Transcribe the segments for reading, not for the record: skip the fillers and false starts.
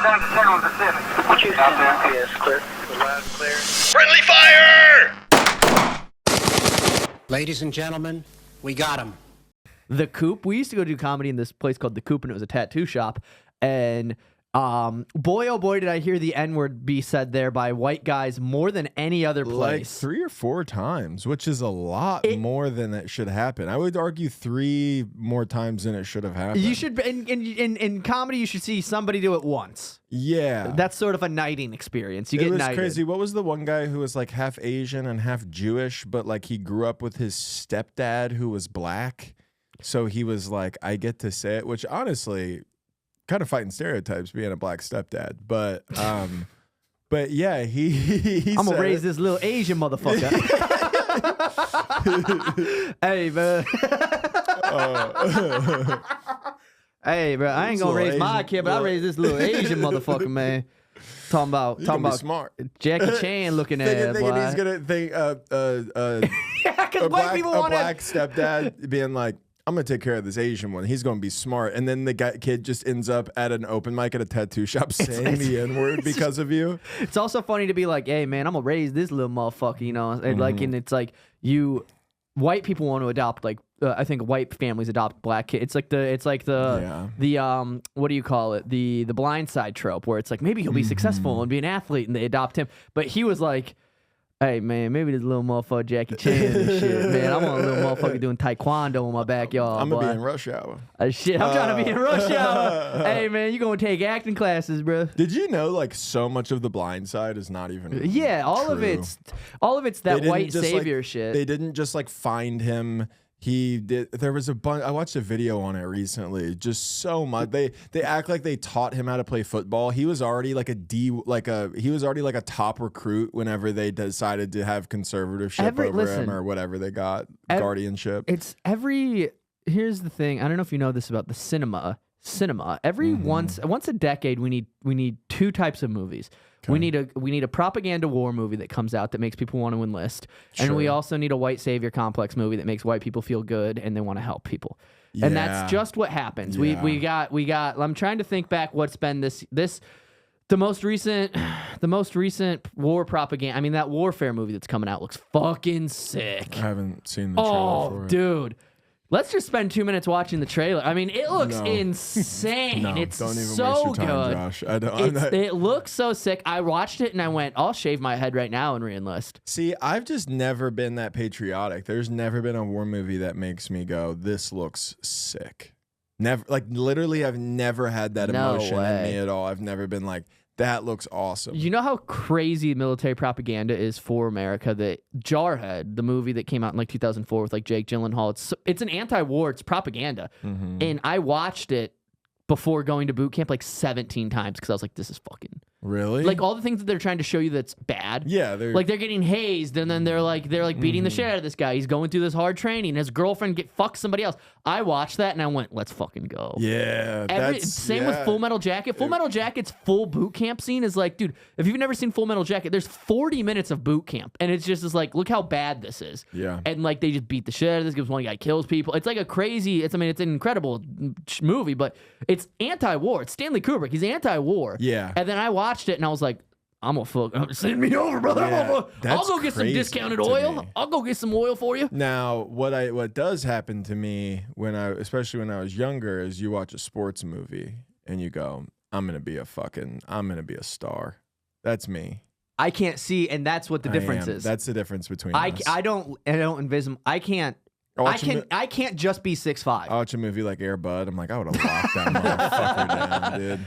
Down to 7 Pacific. Choose GPS, clear. Loud and clear. Friendly fire! Ladies and gentlemen, we got him. The Coop. We used to go do comedy in this place called The Coop, and it was a tattoo shop. And boy, oh boy, did I hear the N-word be said there by white guys more than any other place. Like 3 or 4 times, which is a lot more than it should happen. I would argue 3 more times than it should have happened. You should, in comedy, you should see somebody do it once. Yeah. That's sort of a knighting experience. You it get was knighted. crazy. What was the one guy who was like half Asian and half Jewish, but like he grew up with his stepdad who was black? So he was like, I get to say it, which honestly, kind of fighting stereotypes being a black stepdad. But yeah, he I'm gonna raise this little Asian motherfucker. Hey, man. Hey, bro, I ain't gonna raise my kid, but I raise this little Asian motherfucker, man. Talking about smart. Jackie Chan looking at it, thinking boy. he's gonna think Yeah, because white people want black stepdad being like, I'm gonna take care of this Asian one. He's gonna be smart, and then the kid just ends up at an open mic at a tattoo shop saying the N-word because of you. It's also funny to be like, hey man, I'm gonna raise this little motherfucker, you know? And like, and it's like white people want to adopt like I think white families adopt black kids. It's like the what do you call it? The Blind Side trope where it's like maybe he'll be successful and be an athlete, and they adopt him. But he was like, hey man, maybe this little motherfucker Jackie Chan and shit, man. I want a little motherfucker doing taekwondo in my backyard. I'm gonna boy. be in rush hour. Shit, I'm trying to be in rush hour. Hey man, you gonna take acting classes, bro? Did you know like so much of the Blind Side is not even Yeah, all true. of it's that white savior shit. They didn't just like find him. He did. There was a bunch. I watched a video on it recently. Just so much. They act like they taught him how to play football. He was already like he was already like a top recruit whenever they decided to have conservatorship over him or whatever they got guardianship. Here's the thing. I don't know if you know this about the cinema. Every once a decade, we need 2 types of movies. Okay. We need a propaganda war movie that comes out that makes people want to enlist, and we also need a white savior complex movie that makes white people feel good and they want to help people. Yeah. And that's just what happens. Yeah. We got. I'm trying to think back what's been the most recent war propaganda. I mean, that warfare movie that's coming out looks fucking sick. I haven't seen the trailer for it. Dude. Let's just spend 2 minutes watching the trailer. I mean, it looks insane. No, it's don't even so waste your time, good. Josh. It looks so sick. I watched it and I went, I'll shave my head right now and re-enlist. See, I've just never been that patriotic. There's never been a war movie that makes me go, this looks sick. Never, like literally, I've never had that emotion in me at all. I've never been like, that looks awesome. You know how crazy military propaganda is for America? That Jarhead, the movie that came out in like 2004 with like Jake Gyllenhaal, it's an anti-war, it's propaganda. And I watched it before going to boot camp like 17 times because I was like, this is fucking... Really? Like all the things that they're trying to show you that's bad. Yeah, they're getting hazed, and then they're like beating the shit out of this guy. He's going through this hard training. His girlfriend fucks somebody else. I watched that and I went, let's fucking go. Yeah, same with Full Metal Jacket. Full Metal Jacket's full boot camp scene is like, dude, if you've never seen Full Metal Jacket, there's 40 minutes of boot camp, and it's just like, look how bad this is. Yeah, and like they just beat the shit out of this. Gives one guy kills people. It's like a crazy. It's an incredible movie, but it's anti-war. It's Stanley Kubrick. He's anti-war. Yeah, and then I watched it and I was like, send me over, brother. Yeah, I'll go get some discounted oil. I'll go get some oil for you. Now, what does happen to me especially when I was younger, is you watch a sports movie and you go, I'm gonna be a star. That's me. I can't see, and that's what the difference is. That's the difference between us. I don't envision. I can't just be 6'5". I watch a movie like Air Bud. I'm like, I would have locked that motherfucker down, dude.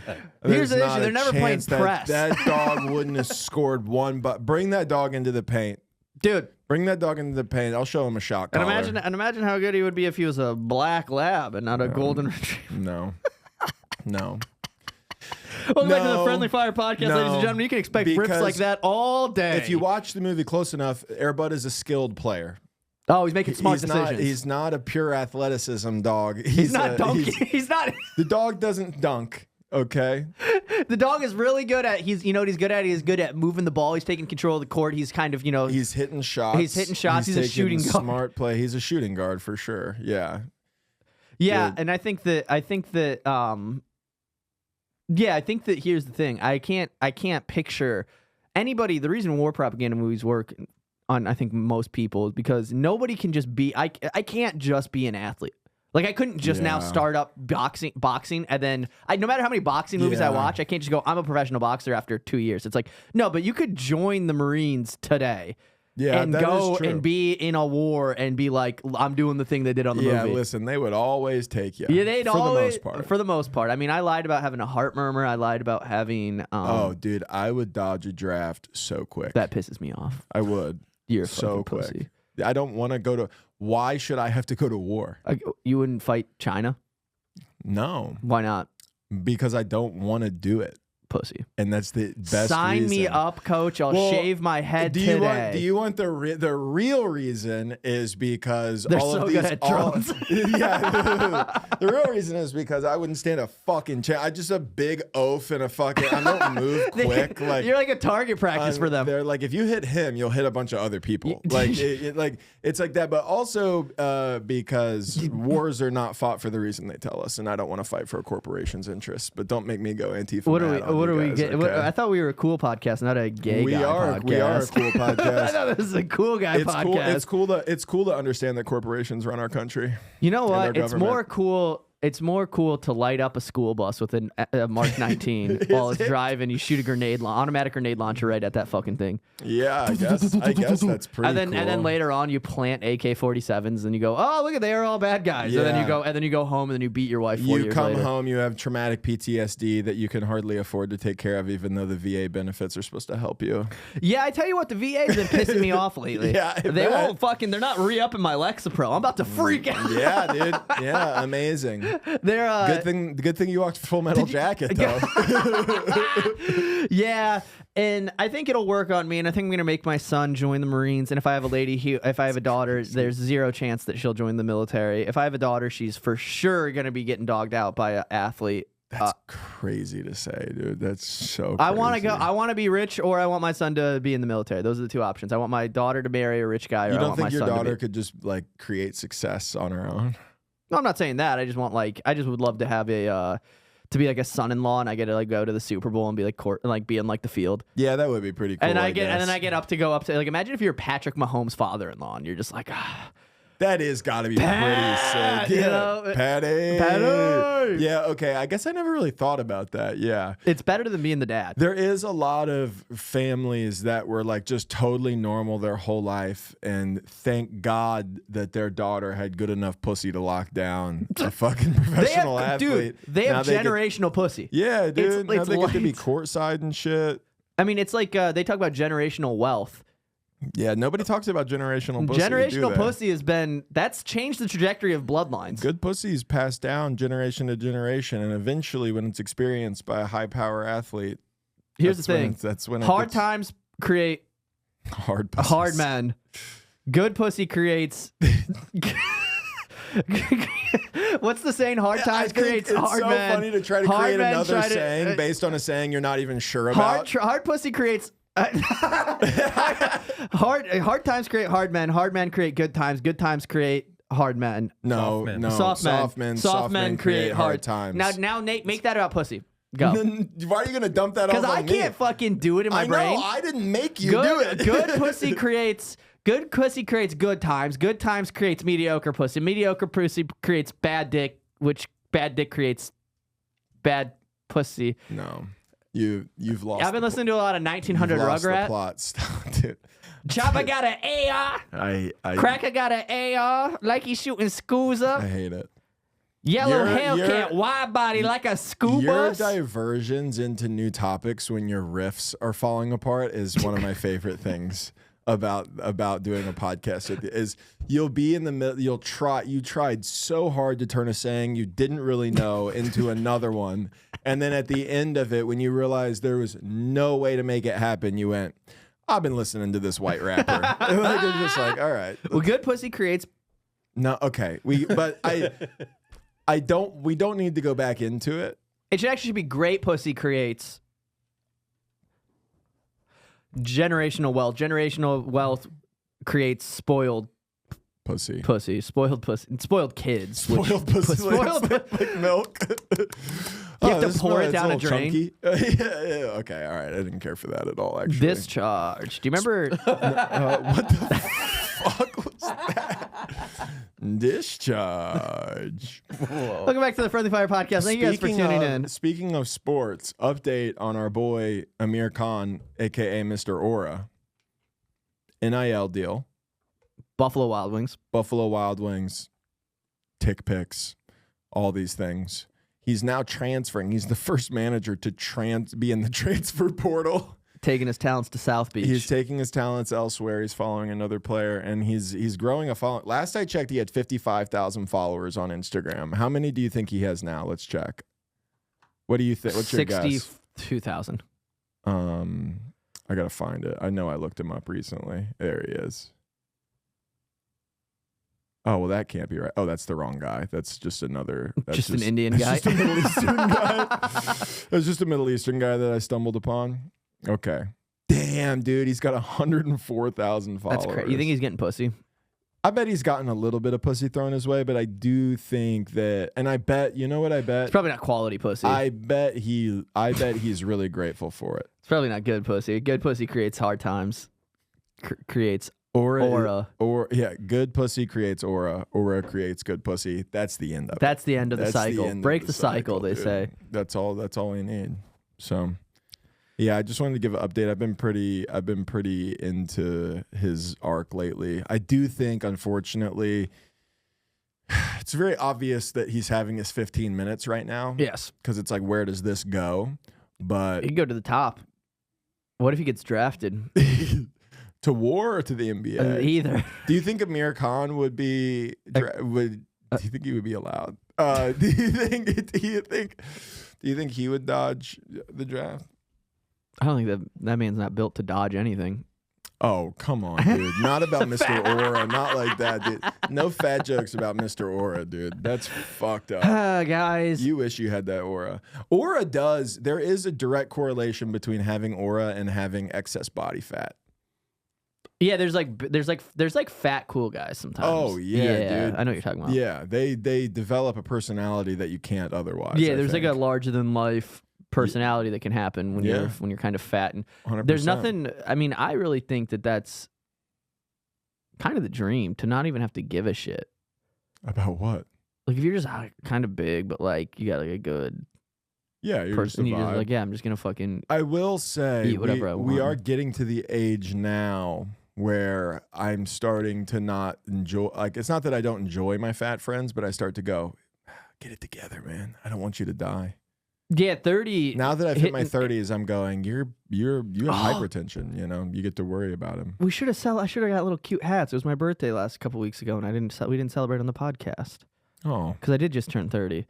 Here's the issue: they're never playing press. That dog wouldn't have scored one. But bring that dog into the paint, dude. Bring that dog into the paint. I'll show him a shot collar. And imagine how good he would be if he was a black lab and not a golden retriever. No. Welcome back to the Friendly Fire Podcast, ladies and gentlemen. You can expect rips like that all day. If you watch the movie close enough, Air Bud is a skilled player. Oh, he's making smart decisions. He's not a pure athleticism dog. He's not dunking. He's not. The dog doesn't dunk. Okay. The dog is really good at. He's what he's good at. He's good at moving the ball. He's taking control of the court. He's kind of He's hitting shots. He's a shooting guard. Smart play. He's a shooting guard for sure. Yeah. Yeah, and I think that Yeah, I think that here's the thing. I can't picture anybody. The reason war propaganda movies work on, I think, most people is because nobody can just be. I can't just be an athlete. Like I couldn't just now start up boxing, and then no matter how many boxing movies I watch, I can't just go, I'm a professional boxer after 2 years. It's like, no, but you could join the Marines today. Yeah, and that go is true. and be in a war and be like, I'm doing the thing they did on the movie. Yeah, listen, they would always take you. Yeah, they'd for always, the most part. For the most part. I mean, I lied about having a heart murmur. I lied about having. Oh, dude, I would dodge a draft so quick. That pisses me off. I would. You're so quick. Pussy. I don't want to go to. Why should I have to go to war? You wouldn't fight China? No, Why not? because I don't want to do it. Pussy. And that's the best Sign reason. me up, coach. I'll shave my head do you today. Do you want the real reason is because They're all so of these good at drones. yeah. The real reason is because I wouldn't stand a fucking chance. I just a big oaf and a fucking. I don't move quick. Like You're like a target practice for them. They're like, if you hit him, you'll hit a bunch of other people. Like like it's like that. But also because wars are not fought for the reason they tell us, and I don't want to fight for a corporation's interests. But don't make me go Antifa. What are we getting? Okay? I thought we were a cool podcast, not a gay guy podcast. We are a cool podcast. I thought this is a cool guy podcast. It's cool to understand that corporations run our country. You know and what? our It's government. more cool. It's more cool to light up a school bus with a Mark 19 while it's driving. You shoot a automatic grenade launcher right at that fucking thing. Yeah, I guess that's pretty. And then cool. and then later on you plant AK-47s and you go, oh look, they are all bad guys. Yeah. And then you go home and then you beat your wife 4 You years come later. home, you have traumatic PTSD that you can hardly afford to take care of, even though the VA benefits are supposed to help you. Yeah, I tell you what, the VA's been pissing me off lately. Yeah, I they bet. won't fucking. They're not re-upping my Lexapro. I'm about to freak out. Yeah, dude. Yeah, amazing. They're Good thing you watched Full Metal Jacket though. Yeah, and I think it'll work on me, and I think I'm gonna make my son join the Marines. And if I have a daughter, there's zero chance that she'll join the military. If I have a daughter, she's for sure gonna be getting dogged out by an athlete. That's crazy to say, dude. That's so. I want to crazy. go. I want to be rich, or I want my son to be in the military. Those are the two options. I want my daughter to marry a rich guy, or You I don't want think my your son daughter to be. could just like create success on her own? No, I'm not saying that. I just want I just would love to have to be like a son-in-law, and I get to like go to the Super Bowl and be like be in like the field. Yeah, that would be pretty cool. And I then I guess. get up to like, imagine if you're Patrick Mahomes' father-in-law and you're just like, That is got to be Pat, pretty sick. you Yeah. know? Patty. Patty. Yeah, okay. I guess I never really thought about that. Yeah. it's better than being the dad. There is a lot of families that were like just totally normal their whole life, and thank God that their daughter had good enough pussy to lock down a fucking professional athlete. Dude, they have generational pussy. Yeah, dude. Now It's they get to be light. courtside and shit. I mean, it's like they talk about generational wealth. Yeah, nobody talks about generational pussy. do Generational they? pussy that's changed the trajectory of bloodlines. Good pussy is passed down generation to generation, and eventually, when it's experienced by a high power athlete, Here's the that's when thing: that's when hard it times create gets hard pussies. hard men. Good pussy creates. What's the saying? Hard I times think creates it's hard so men. funny to try to Hard create men another try to- saying based on a saying you're not even sure about. Hard pussy creates. Hard times create hard men. Hard men create good times. Good times create hard men. No, Soft men. no. Soft men create hard times. Now, Nate, make that about pussy. Go. Why are you gonna dump that off Because on I me? can't fucking do it in my I brain. know. I didn't make you do it. Good pussy creates good times. Good times creates mediocre pussy. Mediocre pussy creates bad dick, which bad dick creates bad pussy. No, you've lost. I've been listening to a lot of 1900 you've lost the Rugrat. plot. Stop, dude. Chopper got an AR. Cracker got an AR, like he's shooting schools up. I hate it. Yellow You're- Hellcat, wide body like a school Your bus. diversions into new topics when your riffs are falling apart is one of my favorite things about doing a podcast with you, is you'll be in the middle, you tried so hard to turn a saying you didn't really know into another one, and then at the end of it, when you realized there was no way to make it happen, you went, I've been listening to this white rapper. Like, you're just like, all right. Well, good pussy creates. No, okay. We don't need to go back into it. It should actually be great pussy creates generational wealth. Generational wealth creates spoiled pussy. Pussy, spoiled kids. Spoiled pussy. Spoiled like milk. You have to pour it down a drain. Yeah. Okay. All right. I didn't care for that at all. Actually. Discharge. Do you remember? What the fuck was that? Discharge. Welcome back to the Friendly Fire Podcast. Thank you guys for tuning in. Speaking of sports, update on our boy Amir Khan, aka Mr. Aura. NIL deal. Buffalo Wild Wings. Buffalo Wild Wings. Tick picks. All these things. He's now transferring. He's the first manager to be in the transfer portal. Taking his talents to South Beach. He's taking his talents elsewhere. He's following another player, and he's growing a following. Last I checked, he had 55,000 followers on Instagram. How many do you think he has now? Let's check. What do you think? What's your guess? 62,000. I gotta find it. I know I looked him up recently. There he is. Oh, well, that can't be right. Oh, that's the wrong guy. That's just another. That's just an Indian guy. Just a Middle Eastern guy. That's just a Middle Eastern guy that I stumbled upon. Okay. Damn, dude, he's got 104,000 followers. That's crazy. You think he's getting pussy? I bet he's gotten a little bit of pussy thrown his way, but I do think that, and I bet, you know what I bet? It's probably not quality pussy. I bet he's really grateful for it. It's probably not good pussy. Good pussy creates hard times. Creates aura. Good pussy creates aura. Aura creates good pussy. That's the end of it. That's the end of the cycle. Break the cycle, they say. That's all we need. So, yeah, I just wanted to give an update. I've been pretty into his arc lately. I do think, unfortunately, it's very obvious that he's having his 15 minutes right now. Yes. Because it's like, where does this go? But he could go to the top. What if he gets drafted? To war or to the NBA? Either. Do you think Amir Khan would be? Do you think he would be allowed? Do you think he would dodge the draft? I don't think that man's not built to dodge anything. Oh, come on, dude. Not about Mr. Aura. Not like that, dude. No fat jokes about Mr. Aura, dude. That's fucked up. Guys. You wish you had that aura. Aura does. There is a direct correlation between having aura and having excess body fat. Yeah, there's like fat cool guys sometimes. Oh yeah, dude. I know what you're talking about. Yeah, they develop a personality that you can't otherwise. Yeah, there's like a larger than life personality that can happen when you're kind of fat, and 100%. There's nothing. I mean, I really think that's kind of the dream, to not even have to give a shit about what. Like if you're just kind of big, but like you got like a good person, you just like I'm just gonna fucking. I will say eat whatever I want. We are getting to the age now where I'm starting to not enjoy. Like it's not that I don't enjoy my fat friends, but I start to go, get it together, man. I don't want you to die. Yeah, 30. Now that I've hit my 30s, I'm going. You have hypertension. You know, you get to worry about him. I should have got little cute hats. It was my birthday last couple weeks ago, and we didn't celebrate on the podcast. Oh, because I did just turn 30.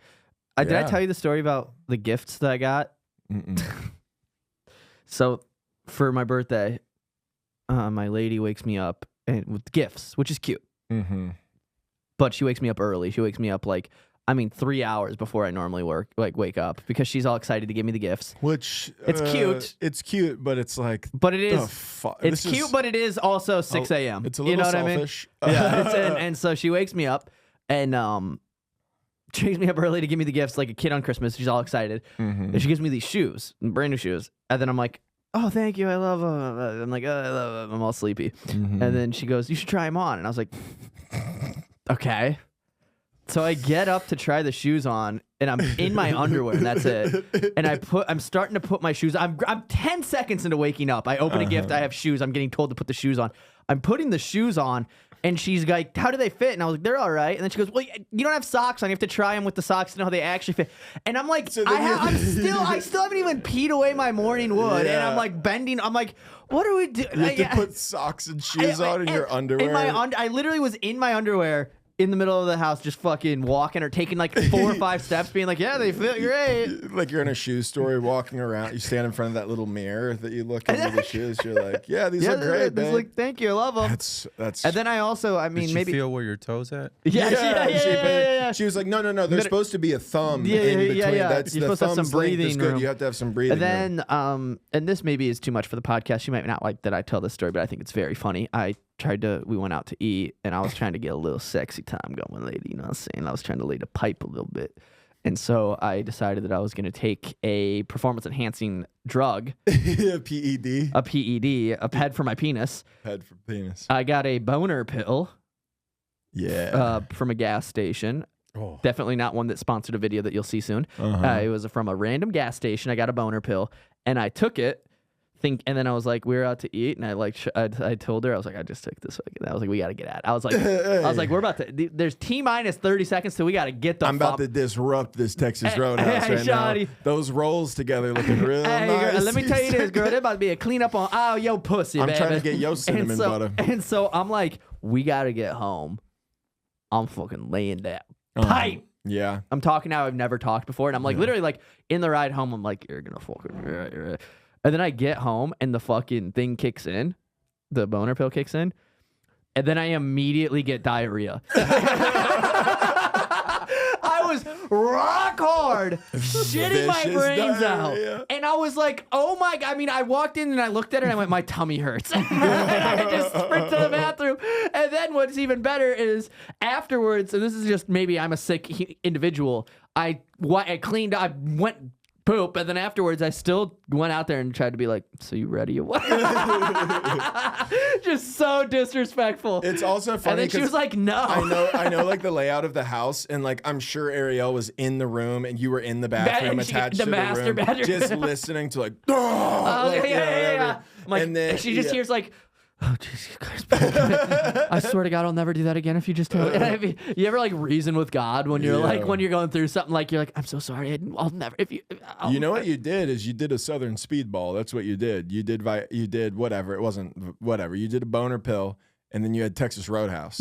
Did I tell you the story about the gifts that I got? So, for my birthday, my lady wakes me up with gifts, which is cute. Mm-hmm. But she wakes me up early. She wakes me up 3 hours before I normally wake up, because she's all excited to give me the gifts. Which it's cute. It's cute, but it's like. But it is. It's cute, but it is also 6 a.m. It's a little selfish. What I mean? Yeah. And so she wakes me up and she wakes me up early to give me the gifts like a kid on Christmas. She's all excited, and she gives me these shoes, brand new shoes, and then I'm like, oh, thank you. I love them. I'm like, oh, I love them. I'm all sleepy. And then she goes, you should try them on. And I was like, okay. So I get up to try the shoes on, and I'm in my underwear, and that's it. And I'm starting to put my shoes on. I'm 10 seconds into waking up. I open a gift. I have shoes. I'm getting told to put the shoes on. I'm putting the shoes on, and she's like, how do they fit? And I was like, they're all right. And then she goes, well, you don't have socks on. You have to try them with the socks to know how they actually fit. And I'm like, I still haven't even peed away my morning wood. Yeah. And I'm like bending. I'm like, what do we do? You have to put socks and shoes on in your underwear. I literally was in my underwear in the middle of the house, just fucking walking or taking like 4 or 5 steps, being like, yeah, they fit great. Like you're in a shoe store walking around. You stand in front of that little mirror that you look into the shoes. You're like, yeah, these look great, man. Like, thank you, I love them. That's. And then I also, Did she maybe feel where your toes at? Yeah. She was like, no. There's supposed to be a thumb in between. Yeah. That's You're the supposed to have some breathing room. You have to have some breathing. And then, and this maybe is too much for the podcast. She might not like that I tell this story, but I think it's very funny. I we went out to eat, and I was trying to get a little sexy time going, lady. You know what I'm saying? I was trying to lay the pipe a little bit. And so I decided that I was going to take a performance-enhancing drug. A PED. A PED, a ped for my penis. Ped for penis. I got a boner pill. Yeah. From a gas station. Oh. Definitely not one that sponsored a video that you'll see soon. It was from a random gas station. I got a boner pill, and I took it. And then I was like, we were out to eat, and I told her, I was like, I just took this. And I was like, we got to get out. I was like, we're about to. There's T-minus 30 seconds till we got to get the. I'm about to disrupt this Texas Roadhouse right now. Those rolls together looking real nice. Girl, let me tell you this, girl. There's about to be a cleanup on yo pussy, baby. I'm trying to get yo cinnamon butter. And so I'm like, we got to get home. I'm fucking laying that pipe. Yeah. I'm talking how I've never talked before, and I'm like literally like in the ride home. I'm like, you're gonna fucking. And then I get home and the fucking thing kicks in, the boner pill kicks in, and then I immediately get diarrhea. I was rock hard, shitting my brains out. And I was like, oh my God. I mean, I walked in and I looked at it and I went, my tummy hurts. And I just sprinted to the bathroom. And then what's even better is afterwards, and this is just maybe I'm a sick individual, I cleaned, I went poop, and then afterwards I still went out there and tried to be like, so you ready or what? Just so disrespectful. It's also funny. And then she was like, no. I know like the layout of the house, and like I'm sure Ariel was in the room and you were in the bathroom attached to the master bedroom, just listening to like, yeah. Like, and then she just hears like, oh, Jesus Christ. I swear to God, I'll never do that again if you just tell me. You ever like reason with God when you're like, when you're going through something, like you're like, I'm so sorry. I'll never, you know what you did is you did a Southern speedball. That's what you did. You did whatever. It wasn't whatever. You did a boner pill, and then you had Texas Roadhouse.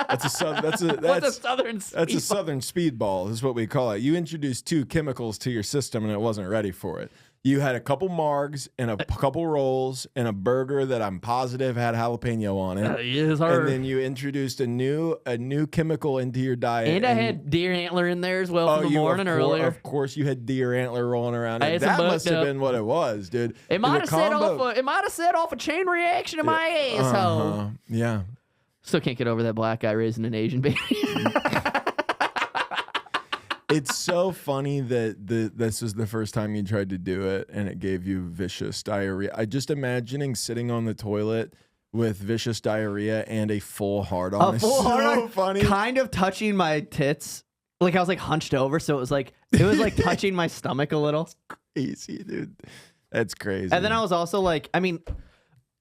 That's a Southern speedball? That's a Southern speedball is what we call it. You introduced two chemicals to your system, and it wasn't ready for it. You had a couple margs and a couple rolls and a burger that I'm positive had jalapeno on it. Yes, and then you introduced a new chemical into your diet. And I had deer antler in there as well from the morning earlier. Of course, you had deer antler rolling around. That must have been what it was, dude. It might have set off a chain reaction in my asshole. Yeah. Still can't get over that black guy raising an Asian baby. It's so funny that this is the first time you tried to do it and it gave you vicious diarrhea. I just imagining sitting on the toilet with vicious diarrhea and a full hard-on. So funny. Kind of touching my tits. Like I was like hunched over, so it was like touching my stomach a little. Crazy, dude. That's crazy. And then I was also like, I mean,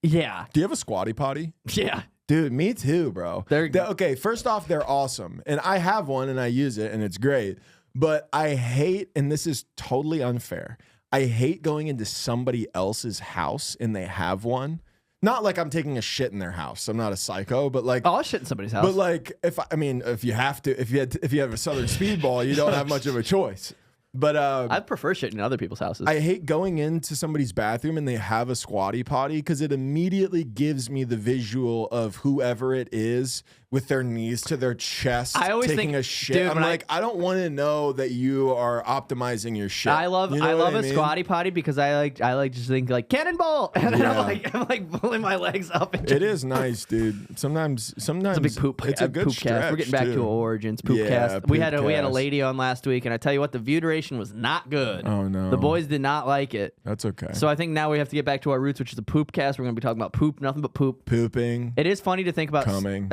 yeah. Do you have a squatty potty? Yeah. Dude, me too, bro. Okay, first off, they're awesome. And I have one and I use it and it's great. But I hate, and this is totally unfair, I hate going into somebody else's house and they have one. Not like I'm taking a shit in their house. I'm not a psycho, but like, I'll shit in somebody's house. But like, if you have to, if you have a Southern speedball, you don't have much of a choice. But I prefer shitting in other people's houses. I hate going into somebody's bathroom and they have a squatty potty because it immediately gives me the visual of whoever it is with their knees to their chest taking a shit. Dude, I'm like, I don't want to know that you are optimizing your shit. I love a squatty potty because I like just think like cannonball, and then I'm like pulling my legs up. And it is nice, dude. Sometimes it's a big poop. It's a good stretch. Cast. We're getting back to origins. Poop cast. We had a lady on last week, and I tell you what, the view duration was not good. Oh no, the boys did not like it. That's okay. So I think now we have to get back to our roots, which is a poop cast. We're going to be talking about poop, nothing but poop. Pooping. It is funny to think about coming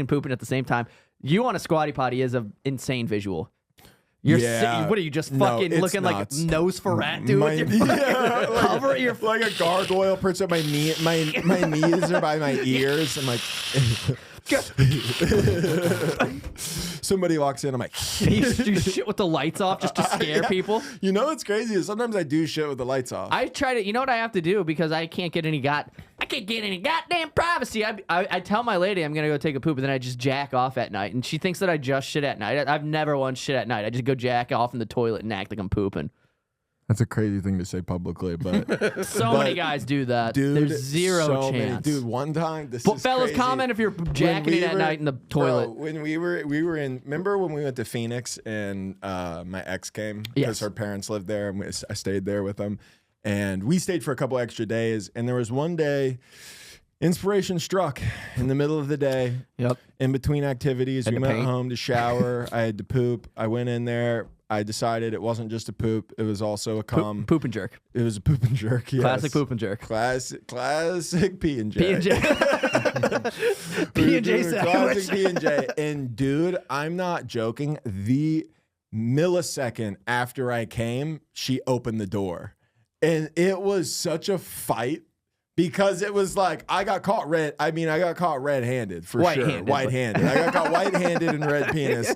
and pooping at the same time. You on a squatty potty is an insane visual. What are you just fucking looking nuts. Like nose for rat, dude? Cover your like a gargoyle perched up my knee. My knees are by my ears. I'm like. Somebody walks in, I'm like, you do shit with the lights off just to scare people. You know what's crazy is sometimes I do shit with the lights off. I try to, you know what I have to do because I can't get any goddamn privacy. I tell my lady I'm gonna go take a poop and then I just jack off at night, and she thinks that I just shit at night. I've never once shit at night. I just go jack off in the toilet and act like I'm pooping. That's a crazy thing to say publicly, but many guys do that. Dude, there's zero chance. Dude, one time, fellas, crazy. Comment if you're jacking it at night in the toilet. Bro, when we were in, remember when we went to Phoenix and my ex came because her parents lived there, and I stayed there with them, and we stayed for a couple extra days, and there was one day Inspiration struck in the middle of the day. Yep. In between activities, Had we to went paint. home to shower. I had to poop. I went in there. I decided it wasn't just a poop. It was also a cum. Poop and jerk. It was a poop and jerk. Yes. Classic poop and jerk. Classic P and J. P and J. P and J sandwich. Classic P and J. And dude, I'm not joking. The millisecond after I came, she opened the door, and it was such a fight. Because it was like I got caught red-handed for sure. White-handed. I got caught white-handed and red penis.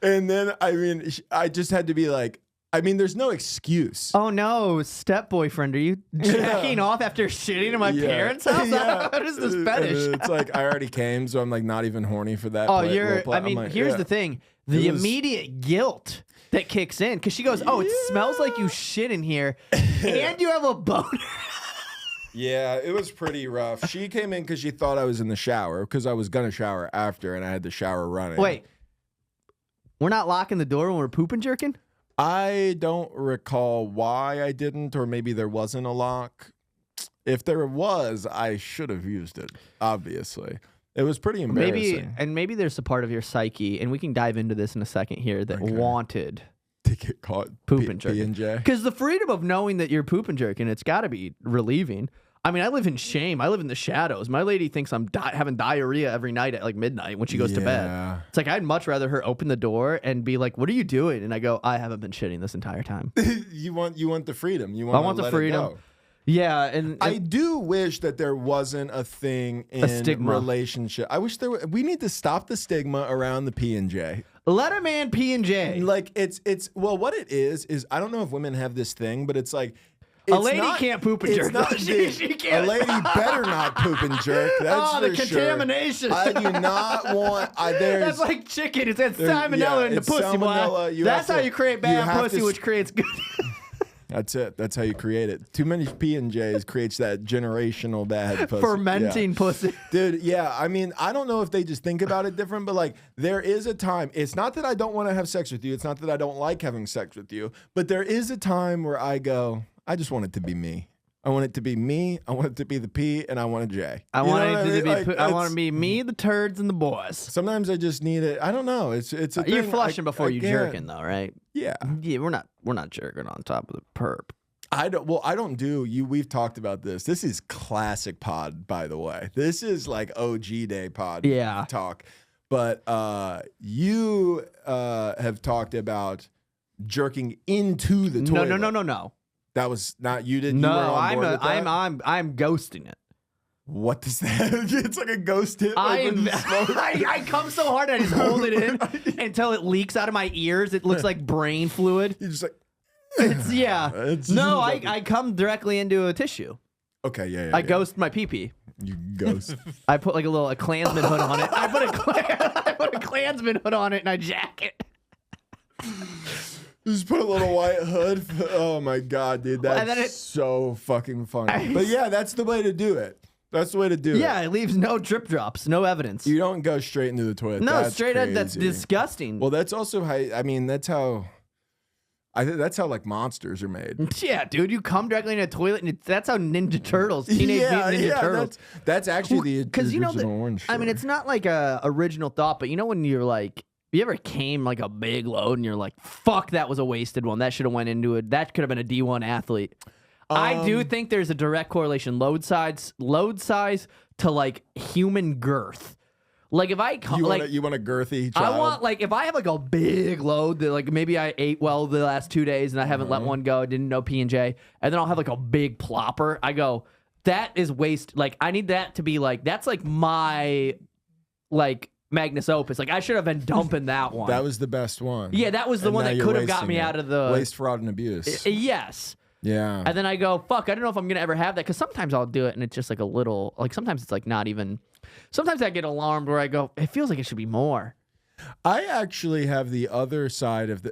And then I just had to be like, there's no excuse. Oh no, step boyfriend, are you jacking off after shitting in my parents' house? Yeah. What is this And fetish? it's like I already came, so I'm like not even horny for that. Oh, role-play. here's the thing. The It was- immediate guilt that kicks in, because she goes, oh, it smells like you shit in here, and you have a boner. Yeah, it was pretty rough. She came in because she thought I was in the shower, because I was gonna shower after, and I had the shower running. Wait, we're not locking the door when we're pooping jerking? I don't recall why I didn't, or maybe there wasn't a lock. If there was, I should have used it, obviously. It was pretty embarrassing. Maybe there's a part of your psyche, and we can dive into this in a second here, that wanted to get caught pooping jerking. P&J. Because the freedom of knowing that you're pooping jerking, it's got to be relieving. I mean, I live in shame. I live in the shadows. My lady thinks I'm having diarrhea every night at like midnight when she goes to bed. It's like I'd much rather her open the door and be like, "What are you doing?" And I go, "I haven't been shitting this entire time." You want the freedom. I want the freedom. Yeah, and I do wish that there wasn't a thing in stigma. relationship. I wish there. We need to stop the stigma around the P&J. let a man P&J. Like it's what it is I don't know if women have this thing, but it's like. A lady can't poop and jerk. She can't. A lady better not poop and jerk. That's the contamination. Sure. I do not want. That's like chicken. It's that salmonella in the pussy, boy. That's how you create bad pussy, which creates good. That's it. That's how you create it. Too many P&Js creates that generational bad pussy. Fermenting pussy. Dude, yeah. I mean, I don't know if they just think about it different, but like there is a time. It's not that I don't want to have sex with you. It's not that I don't like having sex with you. But there is a time where I go, I just want it to be me. I want it to be me. I want it to be the P, and I want a J. I want to be me, the turds, and the boys. Sometimes I just need it. I don't know. It's a You're thing. flushing before you jerking, though, right? Yeah. Yeah, we're not jerking on top of the perp. I don't do you. We've talked about this. This is classic pod, by the way. This is like OG day pod. Yeah. Talk, but you have talked about jerking into the toilet. No. That was not you. Didn't. No, you weren't on board with that? I'm ghosting it. What does that? It's like a ghost hit. I come so hard I just hold it in until it leaks out of my ears. It looks like brain fluid. You're just like. I come directly into a tissue. Okay, yeah. I ghost my pee-pee. You ghost. I put like a Klansman hood on it. I put a Klansman hood on it and I jack it. Just put a little white hood. Oh my god, dude, that's so fucking funny. But yeah, that's the way to do it. That's the way to do it. Yeah, it leaves no drip drops, no evidence. You don't go straight into the toilet. No, that's straight up. crazy. That's disgusting. Well, that's also how. I mean, that's how. I think that's how like monsters are made. Yeah, dude, you come directly in a toilet, and that's how Ninja Turtles, Teenage Mutant Ninja Turtles. That's actually the original orange. I mean, it's not like a original thought, but you know when you're like, you ever came like a big load, and you're like, "Fuck, that was a wasted one. That should have went into it. That could have been a D1 athlete." I do think there's a direct correlation, load size to like human girth. Like if I come, you want a girthy child? I want like if I have like a big load that like maybe I ate well the last 2 days and I haven't let one go, I didn't know P&J, and then I'll have like a big plopper. I go, that is waste. Like I need that to be like that's like my like magnus opus. Like I should have been dumping that one. That was the best one. Yeah, that was the one that could have got me out of the waste, fraud, and abuse. Yes. Yeah. And then I go, fuck, I don't know if I'm going to ever have that. Because sometimes I'll do it and it's just like a little, like sometimes it's like not even, sometimes I get alarmed where I go, it feels like it should be more. I actually have the other side of the,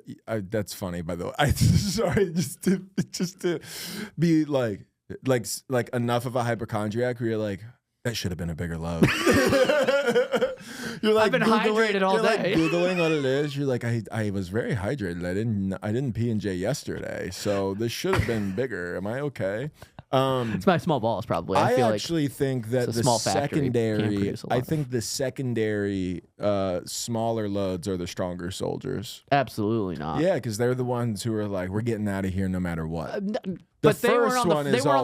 that's funny, by the way. I sorry, just to be like enough of a hypochondriac where you're like, that should have been a bigger load. You're like I've been hydrated all day. Like Googling what it is. You're like, I was very hydrated. I didn't P&J yesterday, so this should have been bigger. Am I okay? It's my small balls, probably. I feel actually think that it's a the small factory. Can't secondary, produce a lot. I think the secondary smaller loads are the stronger soldiers. Absolutely not. Yeah, because they're the ones who are like, we're getting out of here no matter what. But they were on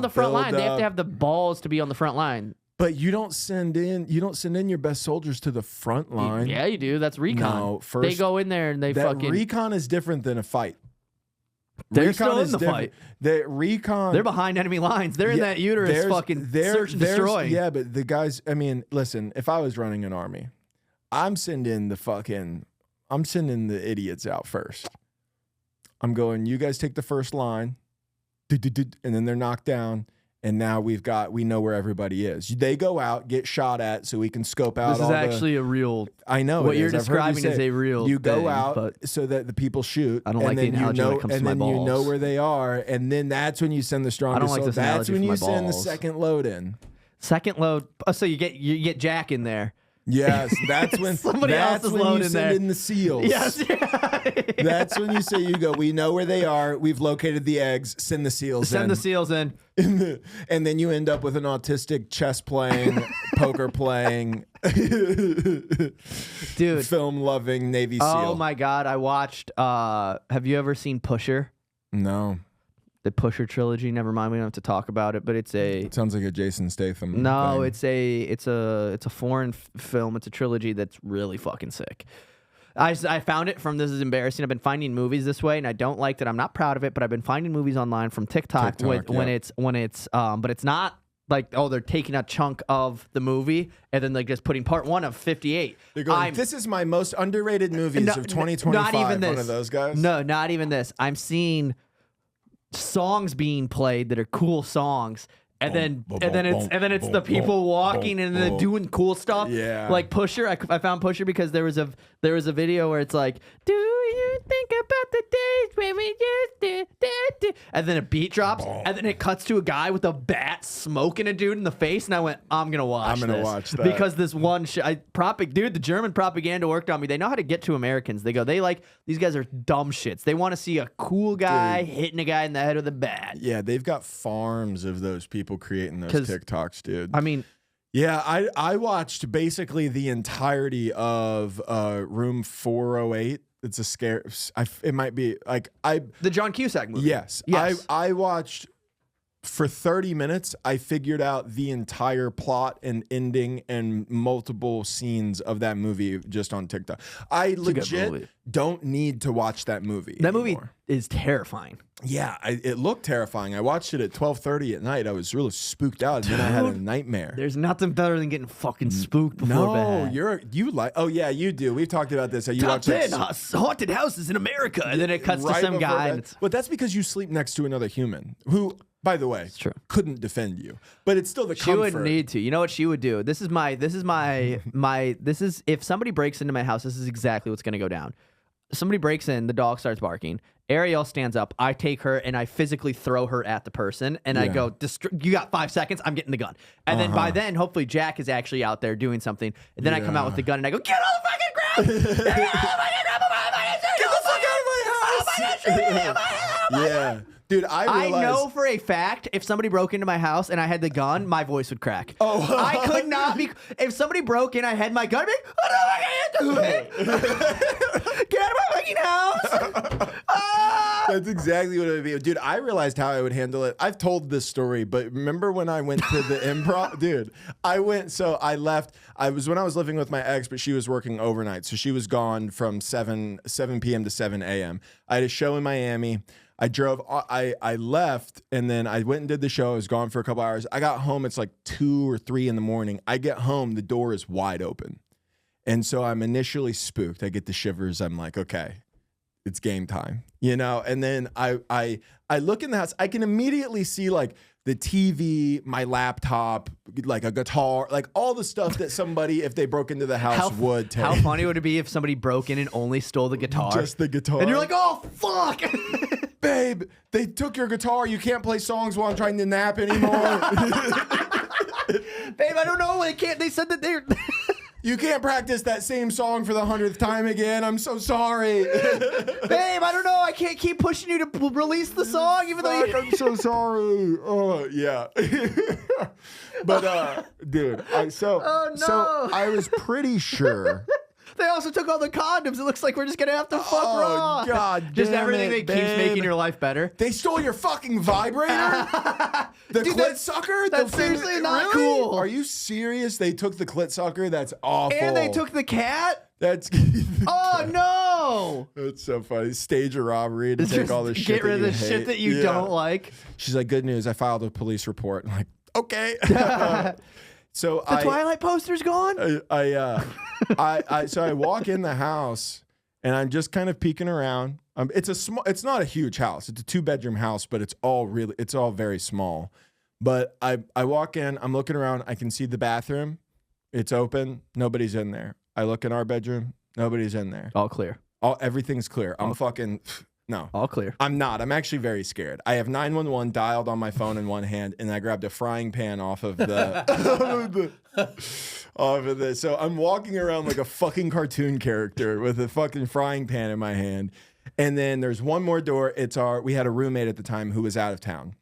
the front line. They have to have the balls to be on the front line. But you don't send in your best soldiers to the front line. Yeah, you do. That's recon. No, first, they go in there and they fucking recon is different than a fight. They're recon still in the fight. Recon. They're behind enemy lines. They're in that uterus fucking search and destroy. Yeah, but the guys, I mean, listen, if I was running an army, I'm sending the idiots out first. I'm going, you guys take the first line, and then they're knocked down. And now we know where everybody is. They go out, get shot at, so we can scope out. This is actually a real. I know what you're describing is a real. You go thing, out so that the people shoot. I don't like the analogy when it comes to my balls. And then you know where they are, and then that's when you send the strongest. I don't like this analogy. That's when you send the second load in. Second load. Oh, so you get Jack in there. Yes, that's when somebody else is loading there. Send in the SEALs. Yes, that's when you say you go. We know where they are. We've located the eggs. Send the SEAls. Send the SEAls in. And then you end up with an autistic chess playing, poker playing, dude, film loving Navy SEAL. Oh my God, I watched. Have you ever seen Pusher? No. The Pusher trilogy. Never mind, we don't have to talk about it. But it sounds like a Jason Statham. No, thing. it's a foreign film. It's a trilogy that's really fucking sick. I found it from. This is embarrassing. I've been finding movies this way, and I don't like that. I'm not proud of it, but I've been finding movies online from TikTok when it's but it's not like, oh, they're taking a chunk of the movie and then like just putting part 1 of 58. They're going, this is my most underrated movies of 2025. Not even this. One of those guys. No, not even this. I'm seeing songs being played that are cool songs, and then it's the people walking and then doing cool stuff. Yeah, like Pusher. I found Pusher because there was a video where it's like, do you think about the days when we used to, and then a beat drops, and then it cuts to a guy with a bat smoking a dude in the face, and I went, I'm gonna watch that because this one the German propaganda worked on me. They know how to get to Americans. They go, these guys are dumb shits. They want to see a cool guy hitting a guy in the head with a bat. Yeah, they've got farms of those people creating those TikToks, dude. I mean, yeah, I watched basically the entirety of Room 408. It's a scare. It might be like the John Cusack movie. Yes. I watched for 30 minutes. I figured out the entire plot and ending and multiple scenes of that movie just on TikTok. I legit don't need to watch that movie. That movie is terrifying. Yeah, it looked terrifying. I watched it at 12:30 at night. I was really spooked out, and then I had a nightmare. There's nothing better than getting fucking spooked before bed. You like? Oh yeah, you do. We've talked about this. How you watch haunted houses in America, and then it cuts to some guy. But that's because you sleep next to another human who, by the way, couldn't defend you. But it's still the comfort. She wouldn't need to. You know what she would do? This is if somebody breaks into my house, this is exactly what's going to go down. Somebody breaks in, the dog starts barking. Ariel stands up. I take her and I physically throw her at the person. And I go, you got 5 seconds. I'm getting the gun. And then by then, hopefully Jack is actually out there doing something. And then I come out with the gun and I go, get on the fucking ground. Get the fuck out of my house. Yeah. Dude, I know for a fact if somebody broke into my house and I had the gun, my voice would crack. Oh, I could not be. If somebody broke in, I had my gun. I'd be like, what am I gonna do? Get out of my fucking house! That's exactly what it would be, dude. I realized how I would handle it. I've told this story, but remember when I went to the improv, dude? I left. I was when I was living with my ex, but she was working overnight, so she was gone from 7 p.m. to 7 a.m. I had a show in Miami. I drove, I left, and then I went and did the show. I was gone for a couple hours. I got home. It's like 2 or 3 in the morning. I get home. The door is wide open. And so I'm initially spooked. I get the shivers. I'm like, okay, it's game time, you know? And then I look in the house. I can immediately see like the TV, my laptop, like a guitar, like all the stuff that somebody, if they broke into the house, would take. How funny would it be if somebody broke in and only stole the guitar? Just the guitar. And you're like, oh, fuck. Babe, they took your guitar. You can't play songs while I'm trying to nap anymore. Babe, I don't know. They can't. They said that they're... You can't practice that same song for the 100th time again. I'm so sorry. Babe, I don't know. I can't keep pushing you to release the song, even though I'm so sorry. Oh, yeah. But, dude, so I was pretty sure. They also took all the condoms. It looks like we're just gonna have to fuck raw. God, just damn everything it, that keeps babe. making your life better. They stole your fucking vibrator? The Dude, clit sucker? that's The thing- seriously not Really? cool. Are you serious? They took the clit sucker? That's awful. And they took the cat. That's Oh no! That's so funny. Stage a robbery to take Just all the shit. get rid of that the you shit hate. that you Yeah. don't like. She's like, good news. I filed a police report. I'm like, okay. So The Twilight poster's gone. So I walk in the house and I'm just kind of peeking around. It's not a huge house. It's a 2-bedroom house, but it's all very small. But I walk in, I'm looking around. I can see the bathroom. It's open. Nobody's in there. I look in our bedroom. Nobody's in there. All clear. Everything's clear. I'm fucking no. All clear. I'm not. I'm actually very scared. I have 911 dialed on my phone in one hand, and I grabbed a frying pan off of the off of this. So I'm walking around like a fucking cartoon character with a fucking frying pan in my hand. And then there's one more door. We had a roommate at the time who was out of town.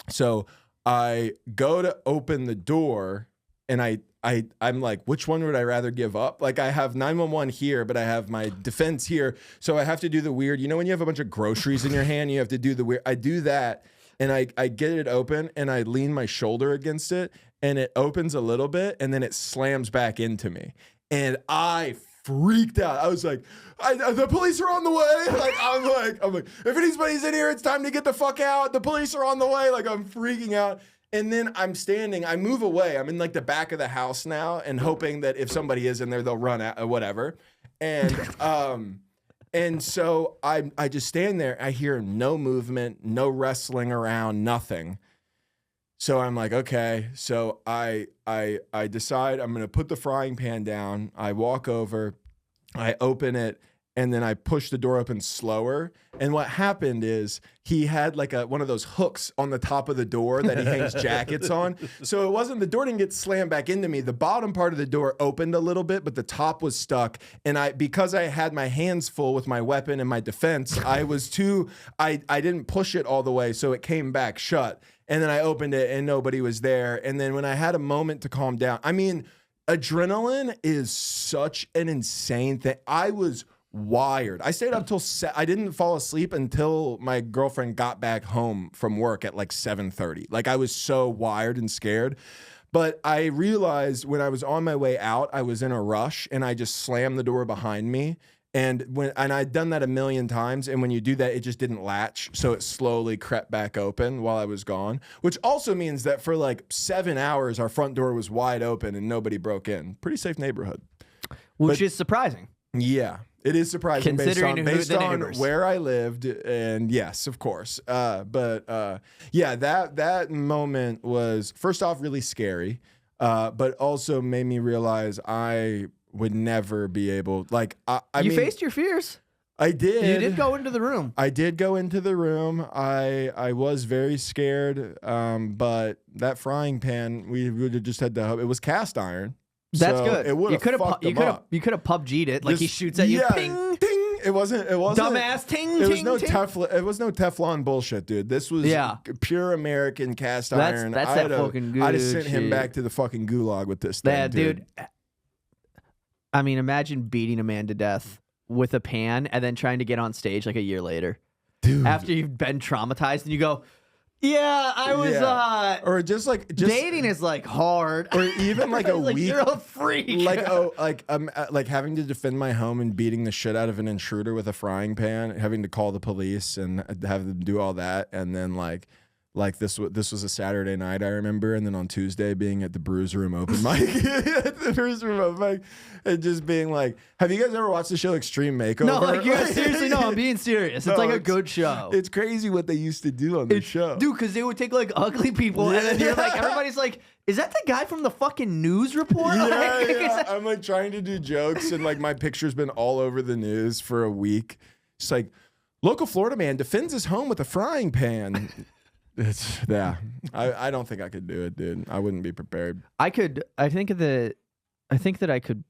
So I go to open the door, and I'm like, which one would I rather give up? Like, I have 911 here, but I have my defense here. So I have to do the weird, when you have a bunch of groceries in your hand, you have to do the weird. I do that, and I get it open, and I lean my shoulder against it, and it opens a little bit, and then it slams back into me. And I freaked out. I was like, the police are on the way. I'm like, if anybody's in here, it's time to get the fuck out. The police are on the way. Like, I'm freaking out. And then I'm standing, I move away. I'm in like the back of the house now and hoping that if somebody is in there, they'll run out or whatever. And so I just stand there. I hear no movement, no wrestling around, nothing. So I'm like, okay. So I decide I'm going to put the frying pan down. I walk over, I open it, and then I push the door open slower. And what happened is he had like one of those hooks on the top of the door that he hangs jackets on. So the door didn't get slammed back into me. The bottom part of the door opened a little bit, but the top was stuck. And because I had my hands full with my weapon and my defense, I didn't push it all the way. So it came back shut. And then I opened it and nobody was there. And then when I had a moment to calm down, adrenaline is such an insane thing. I was wired. I stayed up till I didn't fall asleep until my girlfriend got back home from work at like 7:30. Like, I was so wired and scared. But I realized when I was on my way out, I was in a rush and I just slammed the door behind me. And I'd done that a million times, and when you do that, it just didn't latch, so it slowly crept back open while I was gone. Which also means that for like 7 hours, our front door was wide open and nobody broke in. Pretty safe neighborhood. Which is surprising. Yeah, it is surprising Considering based the on neighbors. where I lived, and yes, of course. But that moment was, first off, really scary, but also made me realize I would never be able. Like, You faced your fears. I did. You did go into the room. I did go into the room. I was very scared, but that frying pan, we would have just had to. It was cast iron. That's so good. It would have fucked him up. You could have PUBG'd it. Like, he shoots at you. Yeah, Ping. ting. It wasn't. Dumbass. Ting. It was ting, no ting. Teflon. It was no Teflon bullshit, dude. This was pure American cast iron. That's that fucking good I'd have sent him shit. back to the fucking gulag with this thing, Yeah, dude. Imagine beating a man to death with a pan and then trying to get on stage like a year later. Dude. After you've been traumatized and you go, yeah, I was or just dating is like hard. or even like a Like, week, you're a freak. like having to defend my home and beating the shit out of an intruder with a frying pan, having to call the police and have them do all that, and then like this was a Saturday night, I remember, and then on Tuesday being at the Brews Room open mic, and just being like, have you guys ever watched the show Extreme Makeover? No, like, seriously, no, I'm being serious. It's like a good show. It's crazy what they used to do on the show, Dude, because they would take like ugly people and then you're like, everybody's like, is that the guy from the fucking news report? Yeah. I'm like trying to do jokes and like my picture's been all over the news for a week. It's like, local Florida man defends his home with a frying pan. I don't think I could do it, dude. I wouldn't be prepared. I think that I could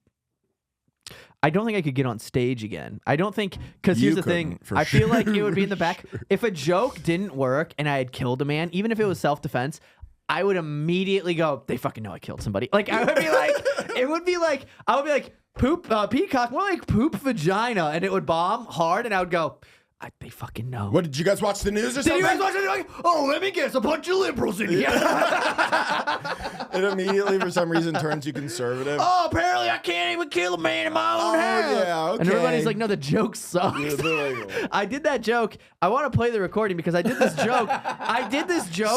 I don't think I could get on stage again. I don't think, because here's the thing. for I feel like it would be in the sure. back. If a joke didn't work and I had killed a man, even if it was self-defense, I would immediately go, they fucking know I killed somebody. Like, I would be like, it would be like, I would be like, poop, peacock, more like poop vagina. And it would bomb hard. And I would go, they fucking know. What, did you guys watch the news or Did something? you guys watch it? Like, oh, let me guess, a bunch of liberals in here. It immediately, for some reason, turns you conservative. Oh, apparently I can't even kill a man in my own house. Yeah, okay. And everybody's like, no, the joke sucks. Yeah, they're like, I did that joke. I want to play the recording because I did this joke.